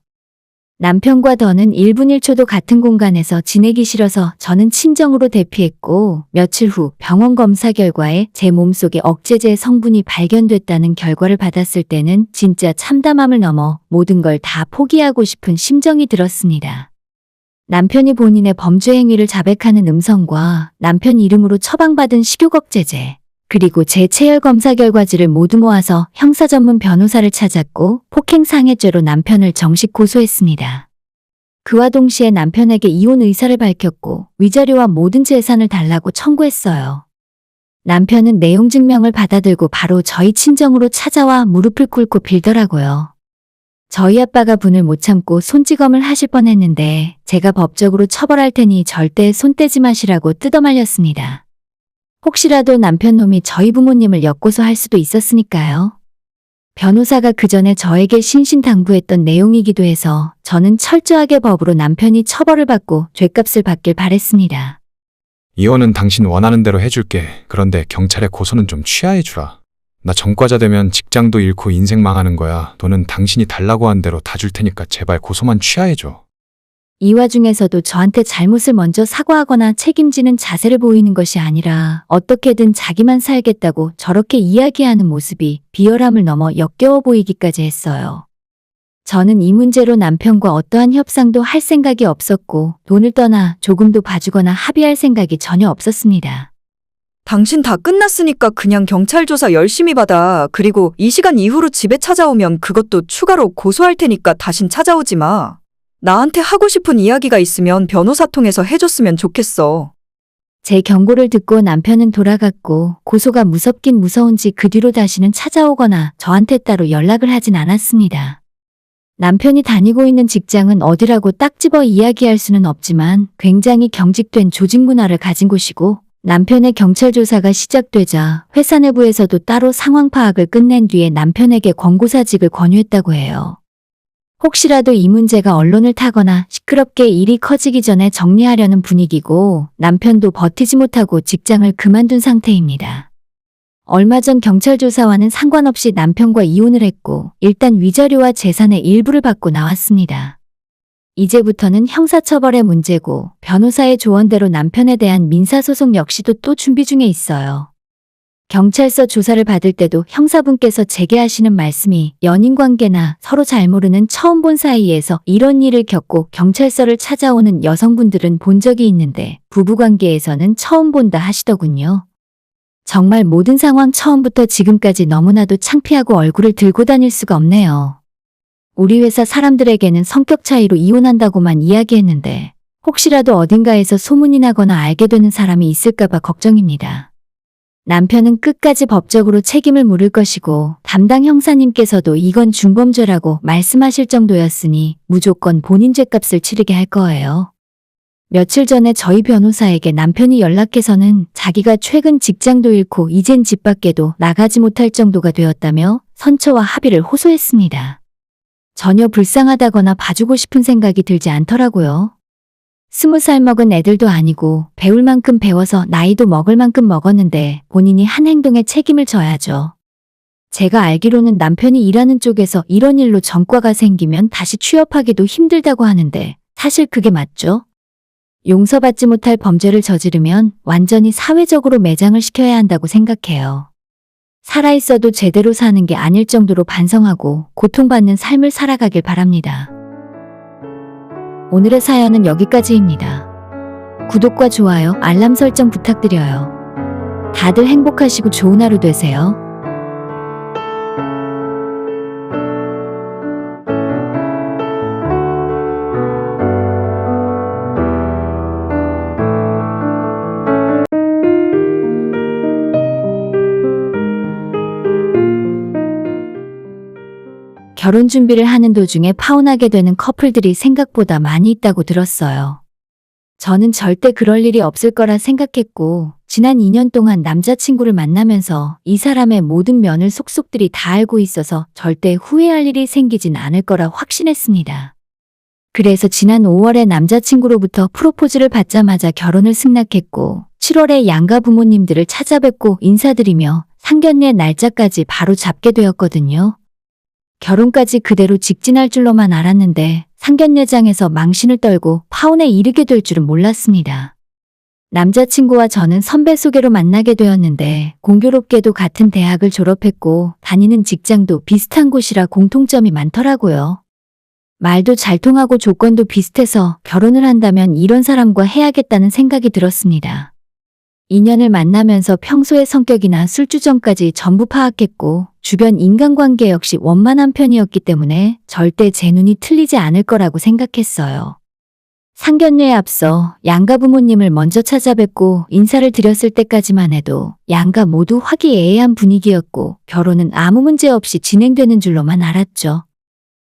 S1: 남편과 더는 1분 1초도 같은 공간에서 지내기 싫어서 저는 친정으로 대피했고 며칠 후 병원 검사 결과에 제 몸속에 억제제의 성분이 발견됐다는 결과를 받았을 때는 진짜 참담함을 넘어 모든 걸 다 포기하고 싶은 심정이 들었습니다. 남편이 본인의 범죄 행위를 자백하는 음성과 남편 이름으로 처방받은 식욕억제제, 그리고 제 체열 검사 결과지를 모두 모아서 형사 전문 변호사를 찾았고 폭행상해죄로 남편을 정식 고소했습니다. 그와 동시에 남편에게 이혼 의사를 밝혔고 위자료와 모든 재산을 달라고 청구했어요. 남편은 내용 증명을 받아들고 바로 저희 친정으로 찾아와 무릎을 꿇고 빌더라고요. 저희 아빠가 분을 못 참고 손찌검을 하실 뻔했는데 제가 법적으로 처벌할 테니 절대 손 떼지 마시라고 뜯어말렸습니다. 혹시라도 남편 놈이 저희 부모님을 엮고서 수도 있었으니까요. 변호사가 그 전에 저에게 신신당부했던 내용이기도 해서 저는 철저하게 법으로 남편이 처벌을 받고 죗값을 받길 바랬습니다.
S5: 이혼은 당신 원하는 대로 해줄게. 그런데 경찰에 고소는 좀 취하해주라. 나 전과자 되면 직장도 잃고 인생 망하는 거야. 돈은 당신이 달라고 한 대로 다 줄 테니까 제발 고소만 취하해줘.
S1: 이 와중에서도 저한테 잘못을 먼저 사과하거나 책임지는 자세를 보이는 것이 아니라 어떻게든 자기만 살겠다고 저렇게 이야기하는 모습이 비열함을 넘어 역겨워 보이기까지 했어요. 저는 이 문제로 남편과 어떠한 협상도 할 생각이 없었고 돈을 떠나 조금도 봐주거나 합의할 생각이 전혀 없었습니다.
S3: 당신 다 끝났으니까 그냥 경찰 조사 열심히 받아. 그리고 이 시간 이후로 집에 찾아오면 그것도 추가로 고소할 테니까 다신 찾아오지 마. 나한테 하고 싶은 이야기가 있으면 변호사 통해서 해줬으면 좋겠어.
S1: 제 경고를 듣고 남편은 돌아갔고 고소가 무섭긴 무서운지 그 뒤로 다시는 찾아오거나 저한테 따로 연락을 하진 않았습니다. 남편이 다니고 있는 직장은 어디라고 딱 집어 이야기할 수는 없지만 굉장히 경직된 조직 문화를 가진 곳이고 남편의 경찰 조사가 시작되자 회사 내부에서도 따로 상황 파악을 끝낸 뒤에 남편에게 권고사직을 권유했다고 해요. 혹시라도 이 문제가 언론을 타거나 시끄럽게 일이 커지기 전에 정리하려는 분위기고 남편도 버티지 못하고 직장을 그만둔 상태입니다. 얼마 전 경찰 조사와는 상관없이 남편과 이혼을 했고 일단 위자료와 재산의 일부를 받고 나왔습니다. 이제부터는 형사처벌의 문제고 변호사의 조언대로 남편에 대한 민사소송 역시도 또 준비 중에 있어요. 경찰서 조사를 받을 때도 형사분께서 제게 하시는 말씀이 연인관계나 서로 잘 모르는 처음 본 사이에서 이런 일을 겪고 경찰서를 찾아오는 여성분들은 본 적이 있는데 부부관계에서는 처음 본다 하시더군요. 정말 모든 상황 처음부터 지금까지 너무나도 창피하고 얼굴을 들고 다닐 수가 없네요. 우리 회사 사람들에게는 성격 차이로 이혼한다고만 이야기했는데 혹시라도 어딘가에서 소문이 나거나 알게 되는 사람이 있을까봐 걱정입니다. 남편은 끝까지 법적으로 책임을 물을 것이고 담당 형사님께서도 이건 중범죄라고 말씀하실 정도였으니 무조건 본인 죗값을 치르게 할 거예요. 며칠 전에 저희 변호사에게 남편이 연락해서는 자기가 최근 직장도 잃고 이젠 집 밖에도 나가지 못할 정도가 되었다며 선처와 합의를 호소했습니다. 전혀 불쌍하다거나 봐주고 싶은 생각이 들지 않더라고요. 20살 먹은 애들도 아니고 배울 만큼 배워서 나이도 먹을 만큼 먹었는데 본인이 한 행동에 책임을 져야죠. 제가 알기로는 남편이 일하는 쪽에서 이런 일로 전과가 생기면 다시 취업하기도 힘들다고 하는데 사실 그게 맞죠? 용서받지 못할 범죄를 저지르면 완전히 사회적으로 매장을 시켜야 한다고 생각해요. 살아있어도 제대로 사는 게 아닐 정도로 반성하고 고통받는 삶을 살아가길 바랍니다. 오늘의 사연은 여기까지입니다. 구독과 좋아요, 알람 설정 부탁드려요. 다들 행복하시고 좋은 하루 되세요. 결혼 준비를 하는 도중에 파혼하게 되는 커플들이 생각보다 많이 있다고 들었어요. 저는 절대 그럴 일이 없을 거라 생각했고 지난 2년 동안 남자친구를 만나면서 이 사람의 모든 면을 속속들이 다 알고 있어서 절대 후회할 일이 생기진 않을 거라 확신했습니다. 그래서 지난 5월에 남자친구로부터 프로포즈를 받자마자 결혼을 승낙했고 7월에 양가 부모님들을 찾아뵙고 인사드리며 상견례 날짜까지 바로 잡게 되었거든요. 결혼까지 그대로 직진할 줄로만 알았는데 상견례장에서 망신을 떨고 파혼에 이르게 될 줄은 몰랐습니다. 남자친구와 저는 선배 소개로 만나게 되었는데 공교롭게도 같은 대학을 졸업했고 다니는 직장도 비슷한 곳이라 공통점이 많더라고요. 말도 잘 통하고 조건도 비슷해서 결혼을 한다면 이런 사람과 해야겠다는 생각이 들었습니다. 인연을 만나면서 평소의 성격이나 술주정까지 전부 파악했고 주변 인간관계 역시 원만한 편이었기 때문에 절대 제 눈이 틀리지 않을 거라고 생각했어요. 상견례에 앞서 양가 부모님을 먼저 찾아뵙고 인사를 드렸을 때까지만 해도 양가 모두 화기애애한 분위기였고 결혼은 아무 문제 없이 진행되는 줄로만 알았죠.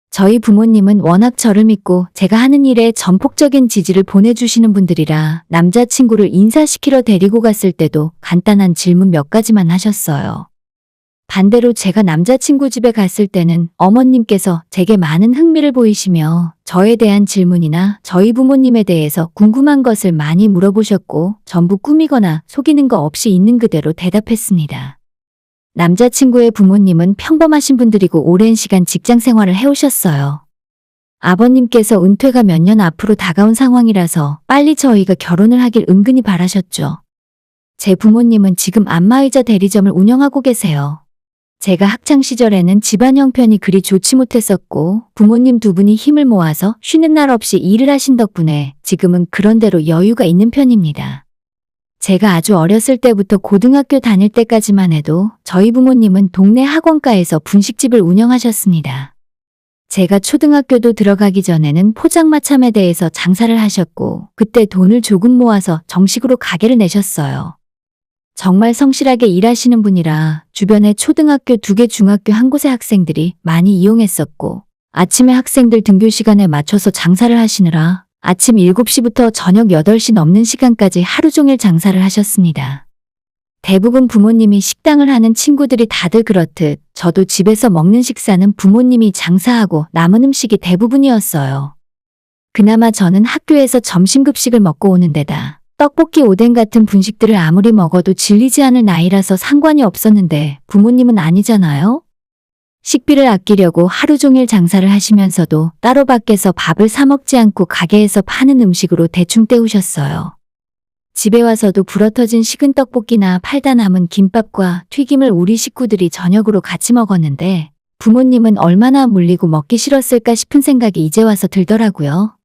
S1: 저희 부모님은 워낙 저를 믿고 제가 하는 일에 전폭적인 지지를 보내주시는 분들이라 남자친구를 인사시키러 데리고 갔을 때도 간단한 질문 몇 가지만 하셨어요. 반대로 제가 남자친구 집에 갔을 때는 어머님께서 제게 많은 흥미를 보이시며 저에 대한 질문이나 저희 부모님에 대해서 궁금한 것을 많이 물어보셨고 전부 꾸미거나 속이는 거 없이 있는 그대로 대답했습니다. 남자친구의 부모님은 평범하신 분들이고 오랜 시간 직장 생활을 해오셨어요. 아버님께서 은퇴가 몇 년 앞으로 다가온 상황이라서 빨리 저희가 결혼을 하길 은근히 바라셨죠. 제 부모님은 지금 안마의자 대리점을 운영하고 계세요. 제가 학창시절에는 집안 형편이 그리 좋지 못했었고 부모님 두 분이 힘을 모아서 쉬는 날 없이 일을 하신 덕분에 지금은 그런대로 여유가 있는 편입니다. 제가 아주 어렸을 때부터 고등학교 다닐 때까지만 해도 저희 부모님은 동네 학원가에서 분식집을 운영하셨습니다. 제가 초등학교도 들어가기 전에는 포장마차에 대해서 장사를 하셨고 그때 돈을 조금 모아서 정식으로 가게를 내셨어요. 정말 성실하게 일하시는 분이라 주변에 초등학교 2개 중학교 한 곳의 학생들이 많이 이용했었고 아침에 학생들 등교 시간에 맞춰서 장사를 하시느라 아침 7시부터 저녁 8시 넘는 시간까지 하루 종일 장사를 하셨습니다. 대부분 부모님이 식당을 하는 친구들이 다들 그렇듯 저도 집에서 먹는 식사는 부모님이 장사하고 남은 음식이 대부분이었어요. 그나마 저는 학교에서 점심급식을 먹고 오는 데다 떡볶이, 오뎅 같은 분식들을 아무리 먹어도 질리지 않을 나이라서 상관이 없었는데 부모님은 아니잖아요? 식비를 아끼려고 하루 종일 장사를 하시면서도 따로 밖에서 밥을 사 먹지 않고 가게에서 파는 음식으로 대충 때우셨어요. 집에 와서도 불어터진 식은 떡볶이나 팔다 남은 김밥과 튀김을 우리 식구들이 저녁으로 같이 먹었는데 부모님은 얼마나 물리고 먹기 싫었을까 싶은 생각이 이제 와서 들더라고요.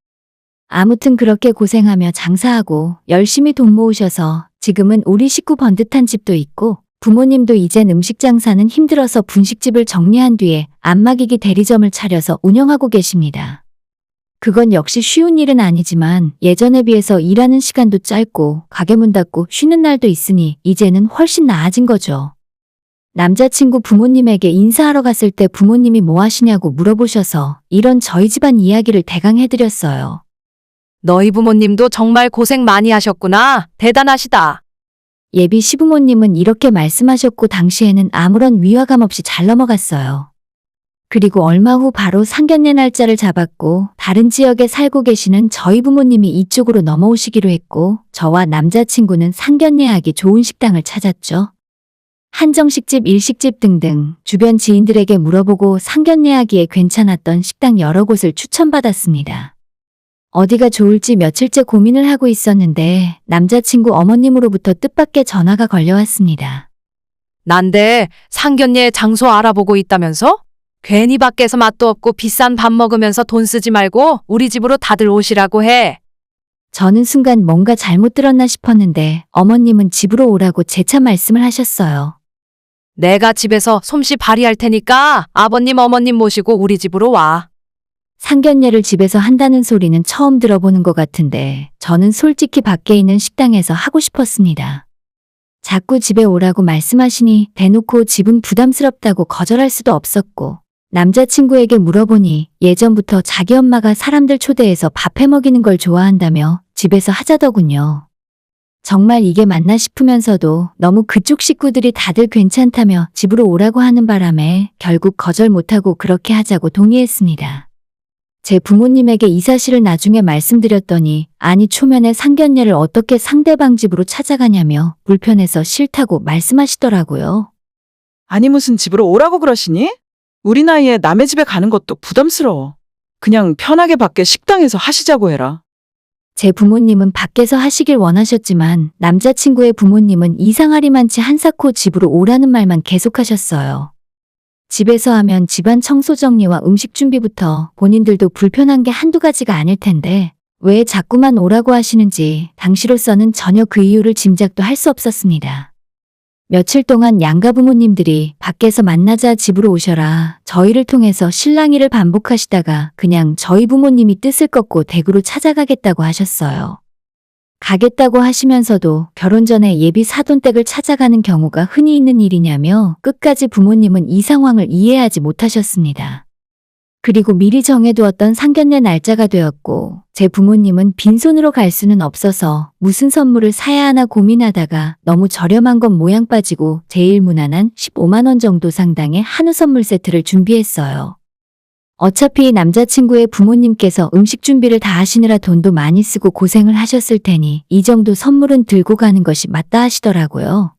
S1: 아무튼 그렇게 고생하며 장사하고 열심히 돈 모으셔서 지금은 우리 식구 번듯한 집도 있고 부모님도 이젠 음식 장사는 힘들어서 분식집을 정리한 뒤에 안마기기 대리점을 차려서 운영하고 계십니다. 그건 역시 쉬운 일은 아니지만 예전에 비해서 일하는 시간도 짧고 가게 문 닫고 쉬는 날도 있으니 이제는 훨씬 나아진 거죠. 남자친구 부모님에게 인사하러 갔을 때 부모님이 뭐 하시냐고 물어보셔서 이런 저희 집안 이야기를 대강 해드렸어요.
S4: 너희 부모님도 정말 고생 많이 하셨구나. 대단하시다.
S1: 예비 시부모님은 이렇게 말씀하셨고 당시에는 아무런 위화감 없이 잘 넘어갔어요. 그리고 얼마 후 바로 상견례 날짜를 잡았고 다른 지역에 살고 계시는 저희 부모님이 이쪽으로 넘어오시기로 했고 저와 남자친구는 상견례하기 좋은 식당을 찾았죠. 한정식집, 일식집 등등 주변 지인들에게 물어보고 상견례하기에 괜찮았던 식당 여러 곳을 추천받았습니다. 어디가 좋을지 며칠째 고민을 하고 있었는데 남자친구 어머님으로부터 뜻밖의 전화가 걸려왔습니다.
S4: 난데 상견례 장소 알아보고 있다면서? 괜히 밖에서 맛도 없고 비싼 밥 먹으면서 돈 쓰지 말고 우리 집으로 다들 오시라고 해.
S1: 저는 순간 뭔가 잘못 들었나 싶었는데 어머님은 집으로 오라고 재차 말씀을 하셨어요.
S4: 내가 집에서 솜씨 발휘할 테니까 아버님, 어머님 모시고 우리 집으로 와.
S1: 상견례를 집에서 한다는 소리는 처음 들어보는 것 같은데 저는 솔직히 밖에 있는 식당에서 하고 싶었습니다. 자꾸 집에 오라고 말씀하시니 대놓고 집은 부담스럽다고 거절할 수도 없었고 남자친구에게 물어보니 예전부터 자기 엄마가 사람들 초대해서 밥 해먹이는 걸 좋아한다며 집에서 하자더군요. 정말 이게 맞나 싶으면서도 너무 그쪽 식구들이 다들 괜찮다며 집으로 오라고 하는 바람에 결국 거절 못하고 그렇게 하자고 동의했습니다. 제 부모님에게 이 사실을 나중에 말씀드렸더니 아니 초면에 상견례를 어떻게 상대방 집으로 찾아가냐며 불편해서 싫다고 말씀하시더라고요.
S2: 아니 무슨 집으로 오라고 그러시니? 우리 나이에 남의 집에 가는 것도 부담스러워. 그냥 편하게 밖에 식당에서 하시자고 해라.
S1: 제 부모님은 밖에서 하시길 원하셨지만 남자친구의 부모님은 이상하리만치 한사코 집으로 오라는 말만 계속하셨어요. 집에서 하면 집안 청소 정리와 음식 준비부터 본인들도 불편한 게 한두 가지가 아닐 텐데 왜 자꾸만 오라고 하시는지 당시로서는 전혀 그 이유를 짐작도 할 수 없었습니다. 며칠 동안 양가 부모님들이 밖에서 만나자 집으로 오셔라 저희를 통해서 실랑이를 반복하시다가 그냥 저희 부모님이 뜻을 꺾고 댁으로 찾아가겠다고 하셨어요. 가겠다고 하시면서도 결혼 전에 예비 사돈댁을 찾아가는 경우가 흔히 있는 일이냐며 끝까지 부모님은 이 상황을 이해하지 못하셨습니다. 그리고 미리 정해두었던 상견례 날짜가 되었고 제 부모님은 빈손으로 갈 수는 없어서 무슨 선물을 사야 하나 고민하다가 너무 저렴한 건 모양 빠지고 제일 무난한 15만 원 정도 상당의 한우 선물 세트를 준비했어요. 어차피 남자친구의 부모님께서 음식 준비를 다 하시느라 돈도 많이 쓰고 고생을 하셨을 테니 이 정도 선물은 들고 가는 것이 맞다 하시더라고요.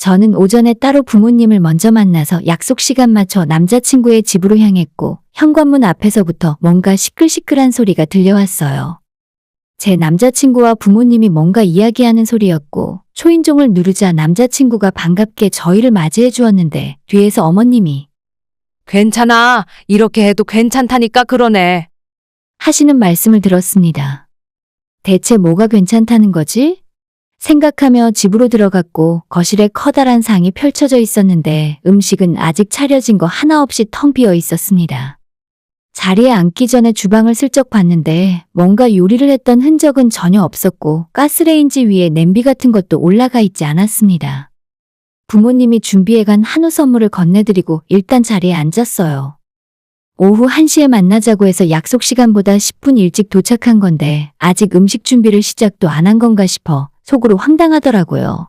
S1: 저는 오전에 따로 부모님을 먼저 만나서 약속 시간 맞춰 남자친구의 집으로 향했고 현관문 앞에서부터 뭔가 시끌시끌한 소리가 들려왔어요. 제 남자친구와 부모님이 뭔가 이야기하는 소리였고 초인종을 누르자 남자친구가 반갑게 저희를 맞이해 주었는데 뒤에서 어머님이
S4: 괜찮아. 이렇게 해도 괜찮다니까 그러네.
S1: 하시는 말씀을 들었습니다. 대체 뭐가 괜찮다는 거지? 생각하며 집으로 들어갔고 거실에 커다란 상이 펼쳐져 있었는데 음식은 아직 차려진 거 하나 없이 텅 비어 있었습니다. 자리에 앉기 전에 주방을 슬쩍 봤는데 뭔가 요리를 했던 흔적은 전혀 없었고 가스레인지 위에 냄비 같은 것도 올라가 있지 않았습니다. 부모님이 준비해간 한우 선물을 건네드리고 일단 자리에 앉았어요. 오후 1시에 만나자고 해서 약속 시간보다 10분 일찍 도착한 건데 아직 음식 준비를 시작도 안 한 건가 싶어 속으로 황당하더라고요.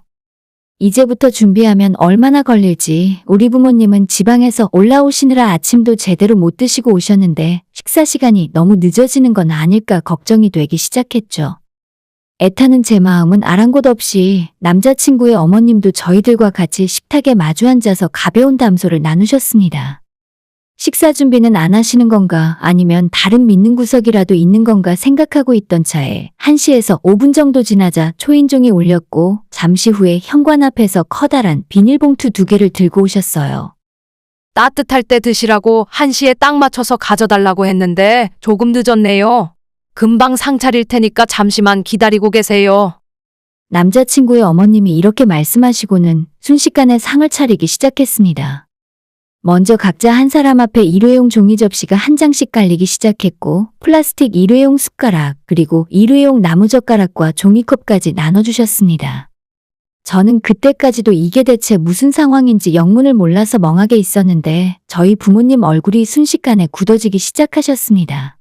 S1: 이제부터 준비하면 얼마나 걸릴지 우리 부모님은 지방에서 올라오시느라 아침도 제대로 못 드시고 오셨는데 식사 시간이 너무 늦어지는 건 아닐까 걱정이 되기 시작했죠. 애타는 제 마음은 아랑곳 없이 남자친구의 어머님도 저희들과 같이 식탁에 마주 앉아서 가벼운 담소를 나누셨습니다. 식사 준비는 안 하시는 건가 아니면 다른 믿는 구석이라도 있는 건가 생각하고 있던 차에 1시에서 5분 정도 지나자 초인종이 울렸고 잠시 후에 현관 앞에서 커다란 비닐봉투 2개를 들고 오셨어요.
S4: 따뜻할 때 드시라고 1시에 딱 맞춰서 가져달라고 했는데 조금 늦었네요. 금방 상 차릴 테니까 잠시만 기다리고 계세요.
S1: 남자친구의 어머님이 이렇게 말씀하시고는 순식간에 상을 차리기 시작했습니다. 먼저 각자 한 사람 앞에 일회용 종이 접시가 한 장씩 깔리기 시작했고 플라스틱 일회용 숟가락 그리고 일회용 나무젓가락과 종이컵까지 나눠주셨습니다. 저는 그때까지도 이게 대체 무슨 상황인지 영문을 몰라서 멍하게 있었는데 저희 부모님 얼굴이 순식간에 굳어지기 시작하셨습니다.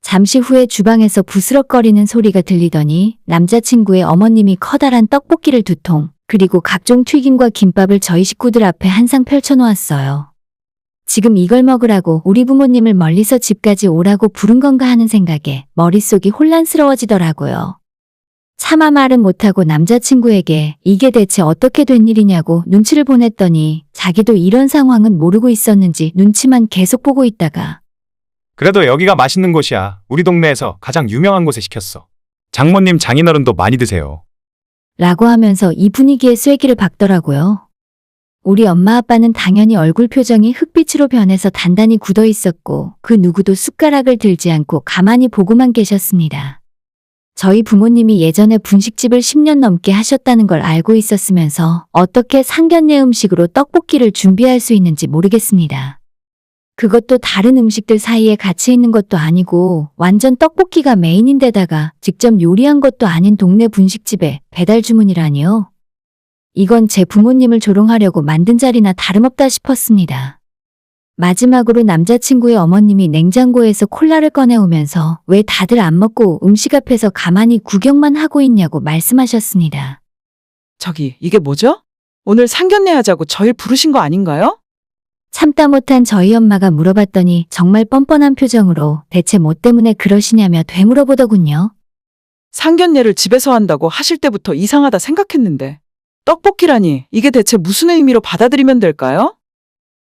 S1: 잠시 후에 주방에서 부스럭거리는 소리가 들리더니 남자친구의 어머님이 커다란 떡볶이를 2통, 그리고 각종 튀김과 김밥을 저희 식구들 앞에 한 상 펼쳐놓았어요. 지금 이걸 먹으라고 우리 부모님을 멀리서 집까지 오라고 부른 건가 하는 생각에 머릿속이 혼란스러워지더라고요. 차마 말은 못하고 남자친구에게 이게 대체 어떻게 된 일이냐고 눈치를 보냈더니 자기도 이런 상황은 모르고 있었는지 눈치만 계속 보고 있다가
S5: 그래도 여기가 맛있는 곳이야. 우리 동네에서 가장 유명한 곳에 시켰어. 장모님 장인어른도 많이 드세요.
S1: 라고 하면서 이 분위기에 쐐기를 박더라고요. 우리 엄마 아빠는 당연히 얼굴 표정이 흑빛으로 변해서 단단히 굳어 있었고 그 누구도 숟가락을 들지 않고 가만히 보고만 계셨습니다. 저희 부모님이 예전에 분식집을 10년 넘게 하셨다는 걸 알고 있었으면서 어떻게 상견례 음식으로 떡볶이를 준비할 수 있는지 모르겠습니다. 그것도 다른 음식들 사이에 같이 있는 것도 아니고 완전 떡볶이가 메인인데다가 직접 요리한 것도 아닌 동네 분식집에 배달 주문이라니요. 이건 제 부모님을 조롱하려고 만든 자리나 다름없다 싶었습니다. 마지막으로 남자친구의 어머님이 냉장고에서 콜라를 꺼내오면서 왜 다들 안 먹고 음식 앞에서 가만히 구경만 하고 있냐고 말씀하셨습니다.
S2: 저기, 이게 뭐죠? 오늘 상견례 하자고 저희 부르신 거 아닌가요?
S1: 참다 못한 저희 엄마가 물어봤더니 정말 뻔뻔한 표정으로 대체 뭐 때문에 그러시냐며 되물어보더군요.
S2: 상견례를 집에서 한다고 하실 때부터 이상하다 생각했는데 떡볶이라니 이게 대체 무슨 의미로 받아들이면 될까요?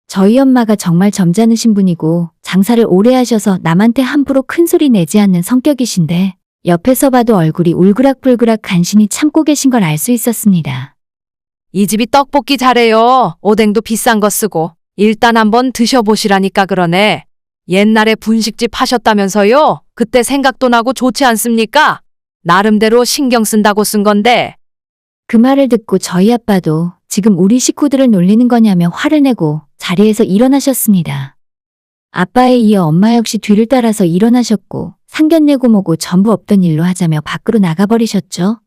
S1: 저희 엄마가 정말 점잖으신 분이고 장사를 오래 하셔서 남한테 함부로 큰 소리 내지 않는 성격이신데 옆에서 봐도 얼굴이 울그락불그락 간신히 참고 계신 걸 알 수 있었습니다.
S4: 이 집이 떡볶이 잘해요. 오뎅도 비싼 거 쓰고. 일단 한번 드셔보시라니까 그러네. 옛날에 분식집 하셨다면서요? 그때 생각도 나고 좋지 않습니까? 나름대로 신경 쓴다고 쓴 건데.
S1: 그 말을 듣고 저희 아빠도 지금 우리 식구들을 놀리는 거냐며 화를 내고 자리에서 일어나셨습니다. 아빠에 이어 엄마 역시 뒤를 따라서 일어나셨고 상견례 고모고 전부 없던 일로 하자며 밖으로 나가버리셨죠.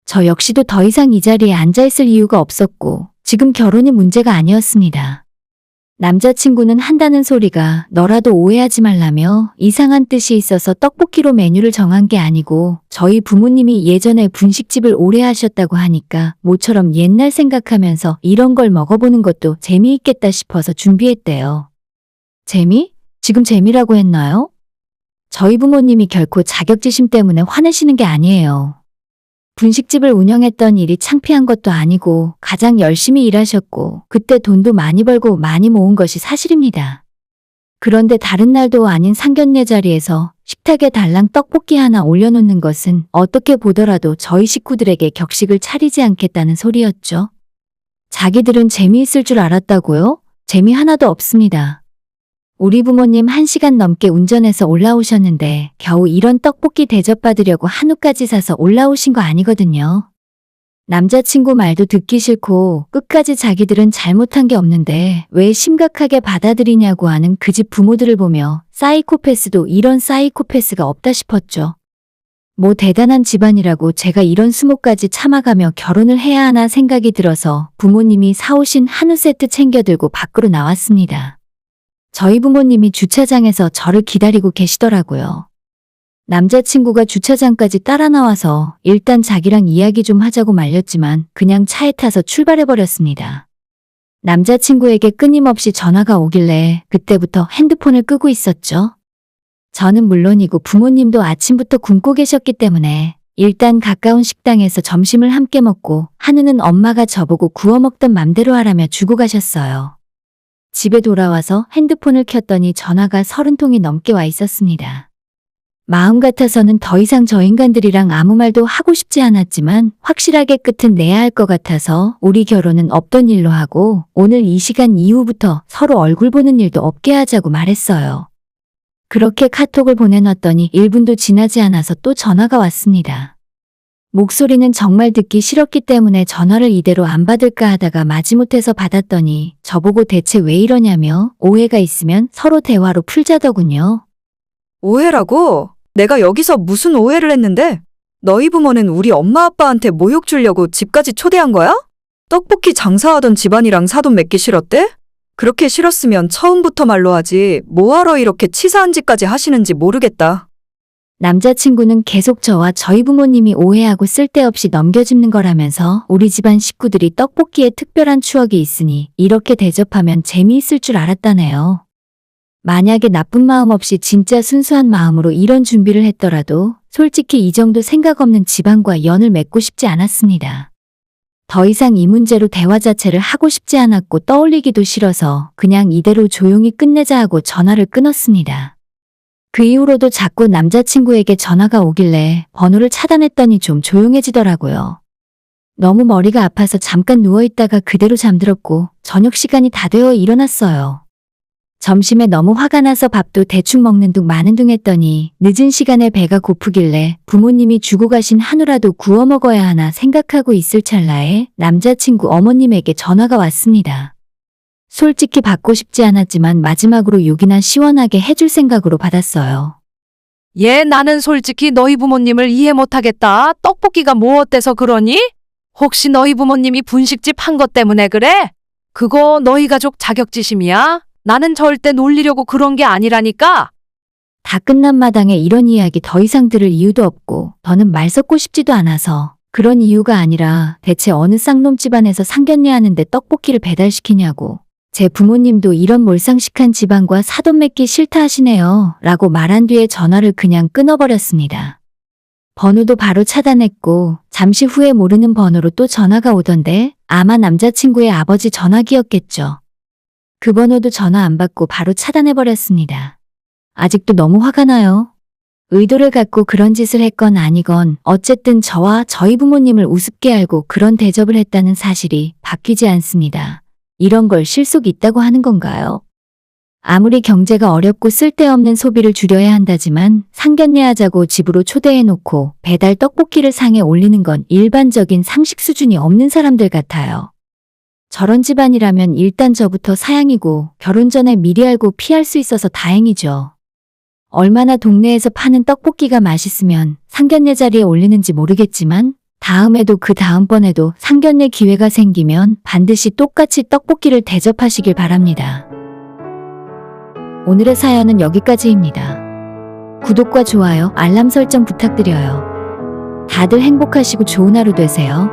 S1: 저 역시도 더 이상 이 자리에 앉아있을 이유가 없었고 지금 결혼이 문제가 아니었습니다. 남자친구는 한다는 소리가 너라도 오해하지 말라며 이상한 뜻이 있어서 떡볶이로 메뉴를 정한 게 아니고 저희 부모님이 예전에 분식집을 오래 하셨다고 하니까 모처럼 옛날 생각하면서 이런 걸 먹어보는 것도 재미있겠다 싶어서 준비했대요. 재미? 지금 재미라고 했나요? 저희 부모님이 결코 자격지심 때문에 화내시는 게 아니에요. 분식집을 운영했던 일이 창피한 것도 아니고 가장 열심히 일하셨고 그때 돈도 많이 벌고 많이 모은 것이 사실입니다. 그런데 다른 날도 아닌 상견례 자리에서 식탁에 달랑 떡볶이 하나 올려놓는 것은 어떻게 보더라도 저희 식구들에게 격식을 차리지 않겠다는 소리였죠. 자기들은 재미있을 줄 알았다고요? 재미 하나도 없습니다. 우리 부모님 1시간 넘게 운전해서 올라오셨는데 겨우 이런 떡볶이 대접받으려고 한우까지 사서 올라오신 거 아니거든요. 남자친구 말도 듣기 싫고 끝까지 자기들은 잘못한 게 없는데 왜 심각하게 받아들이냐고 하는 그 집 부모들을 보며 사이코패스도 이런 사이코패스가 없다 싶었죠. 뭐 대단한 집안이라고 제가 이런 수모까지 참아가며 결혼을 해야 하나 생각이 들어서 부모님이 사오신 한우 세트 챙겨들고 밖으로 나왔습니다. 저희 부모님이 주차장에서 저를 기다리고 계시더라고요. 남자친구가 주차장까지 따라 나와서 일단 자기랑 이야기 좀 하자고 말렸지만 그냥 차에 타서 출발해버렸습니다. 남자친구에게 끊임없이 전화가 오길래 그때부터 핸드폰을 끄고 있었죠. 저는 물론이고 부모님도 아침부터 굶고 계셨기 때문에 일단 가까운 식당에서 점심을 함께 먹고 한우는 엄마가 저보고 구워 먹던 맘대로 하라며 주고 가셨어요. 집에 돌아와서 핸드폰을 켰더니 전화가 30통이 넘게 와 있었습니다. 마음 같아서는 더 이상 저 인간들이랑 아무 말도 하고 싶지 않았지만 확실하게 끝은 내야 할 것 같아서 우리 결혼은 없던 일로 하고 오늘 이 시간 이후부터 서로 얼굴 보는 일도 없게 하자고 말했어요. 그렇게 카톡을 보내놨더니 1분도 지나지 않아서 또 전화가 왔습니다. 목소리는 정말 듣기 싫었기 때문에 전화를 이대로 안 받을까 하다가 마지못해서 받았더니 저보고 대체 왜 이러냐며 오해가 있으면 서로 대화로 풀자더군요.
S3: 오해라고? 내가 여기서 무슨 오해를 했는데? 너희 부모는 우리 엄마 아빠한테 모욕 주려고 집까지 초대한 거야? 떡볶이 장사하던 집안이랑 사돈 맺기 싫었대? 그렇게 싫었으면 처음부터 말로 하지 뭐하러 이렇게 치사한 짓까지 하시는지 모르겠다.
S1: 남자친구는 계속 저와 저희 부모님이 오해하고 쓸데없이 넘겨짚는 거라면서 우리 집안 식구들이 떡볶이에 특별한 추억이 있으니 이렇게 대접하면 재미있을 줄 알았다네요. 만약에 나쁜 마음 없이 진짜 순수한 마음으로 이런 준비를 했더라도 솔직히 이 정도 생각 없는 집안과 연을 맺고 싶지 않았습니다. 더 이상 이 문제로 대화 자체를 하고 싶지 않았고 떠올리기도 싫어서 그냥 이대로 조용히 끝내자 하고 전화를 끊었습니다. 그 이후로도 자꾸 남자친구에게 전화가 오길래 번호를 차단했더니 좀 조용해지더라고요. 너무 머리가 아파서 잠깐 누워있다가 그대로 잠들었고 저녁 시간이 다 되어 일어났어요. 점심에 너무 화가 나서 밥도 대충 먹는 둥 마는 둥 했더니 늦은 시간에 배가 고프길래 부모님이 주고 가신 한우라도 구워 먹어야 하나 생각하고 있을 찰나에 남자친구 어머님에게 전화가 왔습니다. 솔직히 받고 싶지 않았지만 마지막으로 욕이나 시원하게 해줄 생각으로 받았어요.
S4: 나는 솔직히 너희 부모님을 이해 못하겠다. 떡볶이가 뭐 어때서 그러니? 혹시 너희 부모님이 분식집 한 것 때문에 그래? 그거 너희 가족 자격지심이야? 나는 절대 놀리려고 그런 게 아니라니까.
S1: 다 끝난 마당에 이런 이야기 더 이상 들을 이유도 없고 더는 말 섞고 싶지도 않아서 그런 이유가 아니라 대체 어느 쌍놈 집안에서 상견례 하는데 떡볶이를 배달시키냐고 제 부모님도 이런 몰상식한 집안과 사돈 맺기 싫다 하시네요 라고 말한 뒤에 전화를 그냥 끊어버렸습니다. 번호도 바로 차단했고 잠시 후에 모르는 번호로 또 전화가 오던데 아마 남자친구의 아버지 전화기였겠죠. 그 번호도 전화 안 받고 바로 차단해버렸습니다. 아직도 너무 화가 나요. 의도를 갖고 그런 짓을 했건 아니건 어쨌든 저와 저희 부모님을 우습게 알고 그런 대접을 했다는 사실이 바뀌지 않습니다. 이런 걸 실속 있다고 하는 건가요? 아무리 경제가 어렵고 쓸데없는 소비를 줄여야 한다지만 상견례 하자고 집으로 초대해놓고 배달 떡볶이를 상에 올리는 건 일반적인 상식 수준이 없는 사람들 같아요. 저런 집안이라면 일단 저부터 사양이고 결혼 전에 미리 알고 피할 수 있어서 다행이죠. 얼마나 동네에서 파는 떡볶이가 맛있으면 상견례 자리에 올리는지 모르겠지만 다음에도 그 다음번에도 상견례 기회가 생기면 반드시 똑같이 떡볶이를 대접하시길 바랍니다. 오늘의 사연은 여기까지입니다. 구독과 좋아요, 알람 설정 부탁드려요. 다들 행복하시고 좋은 하루 되세요.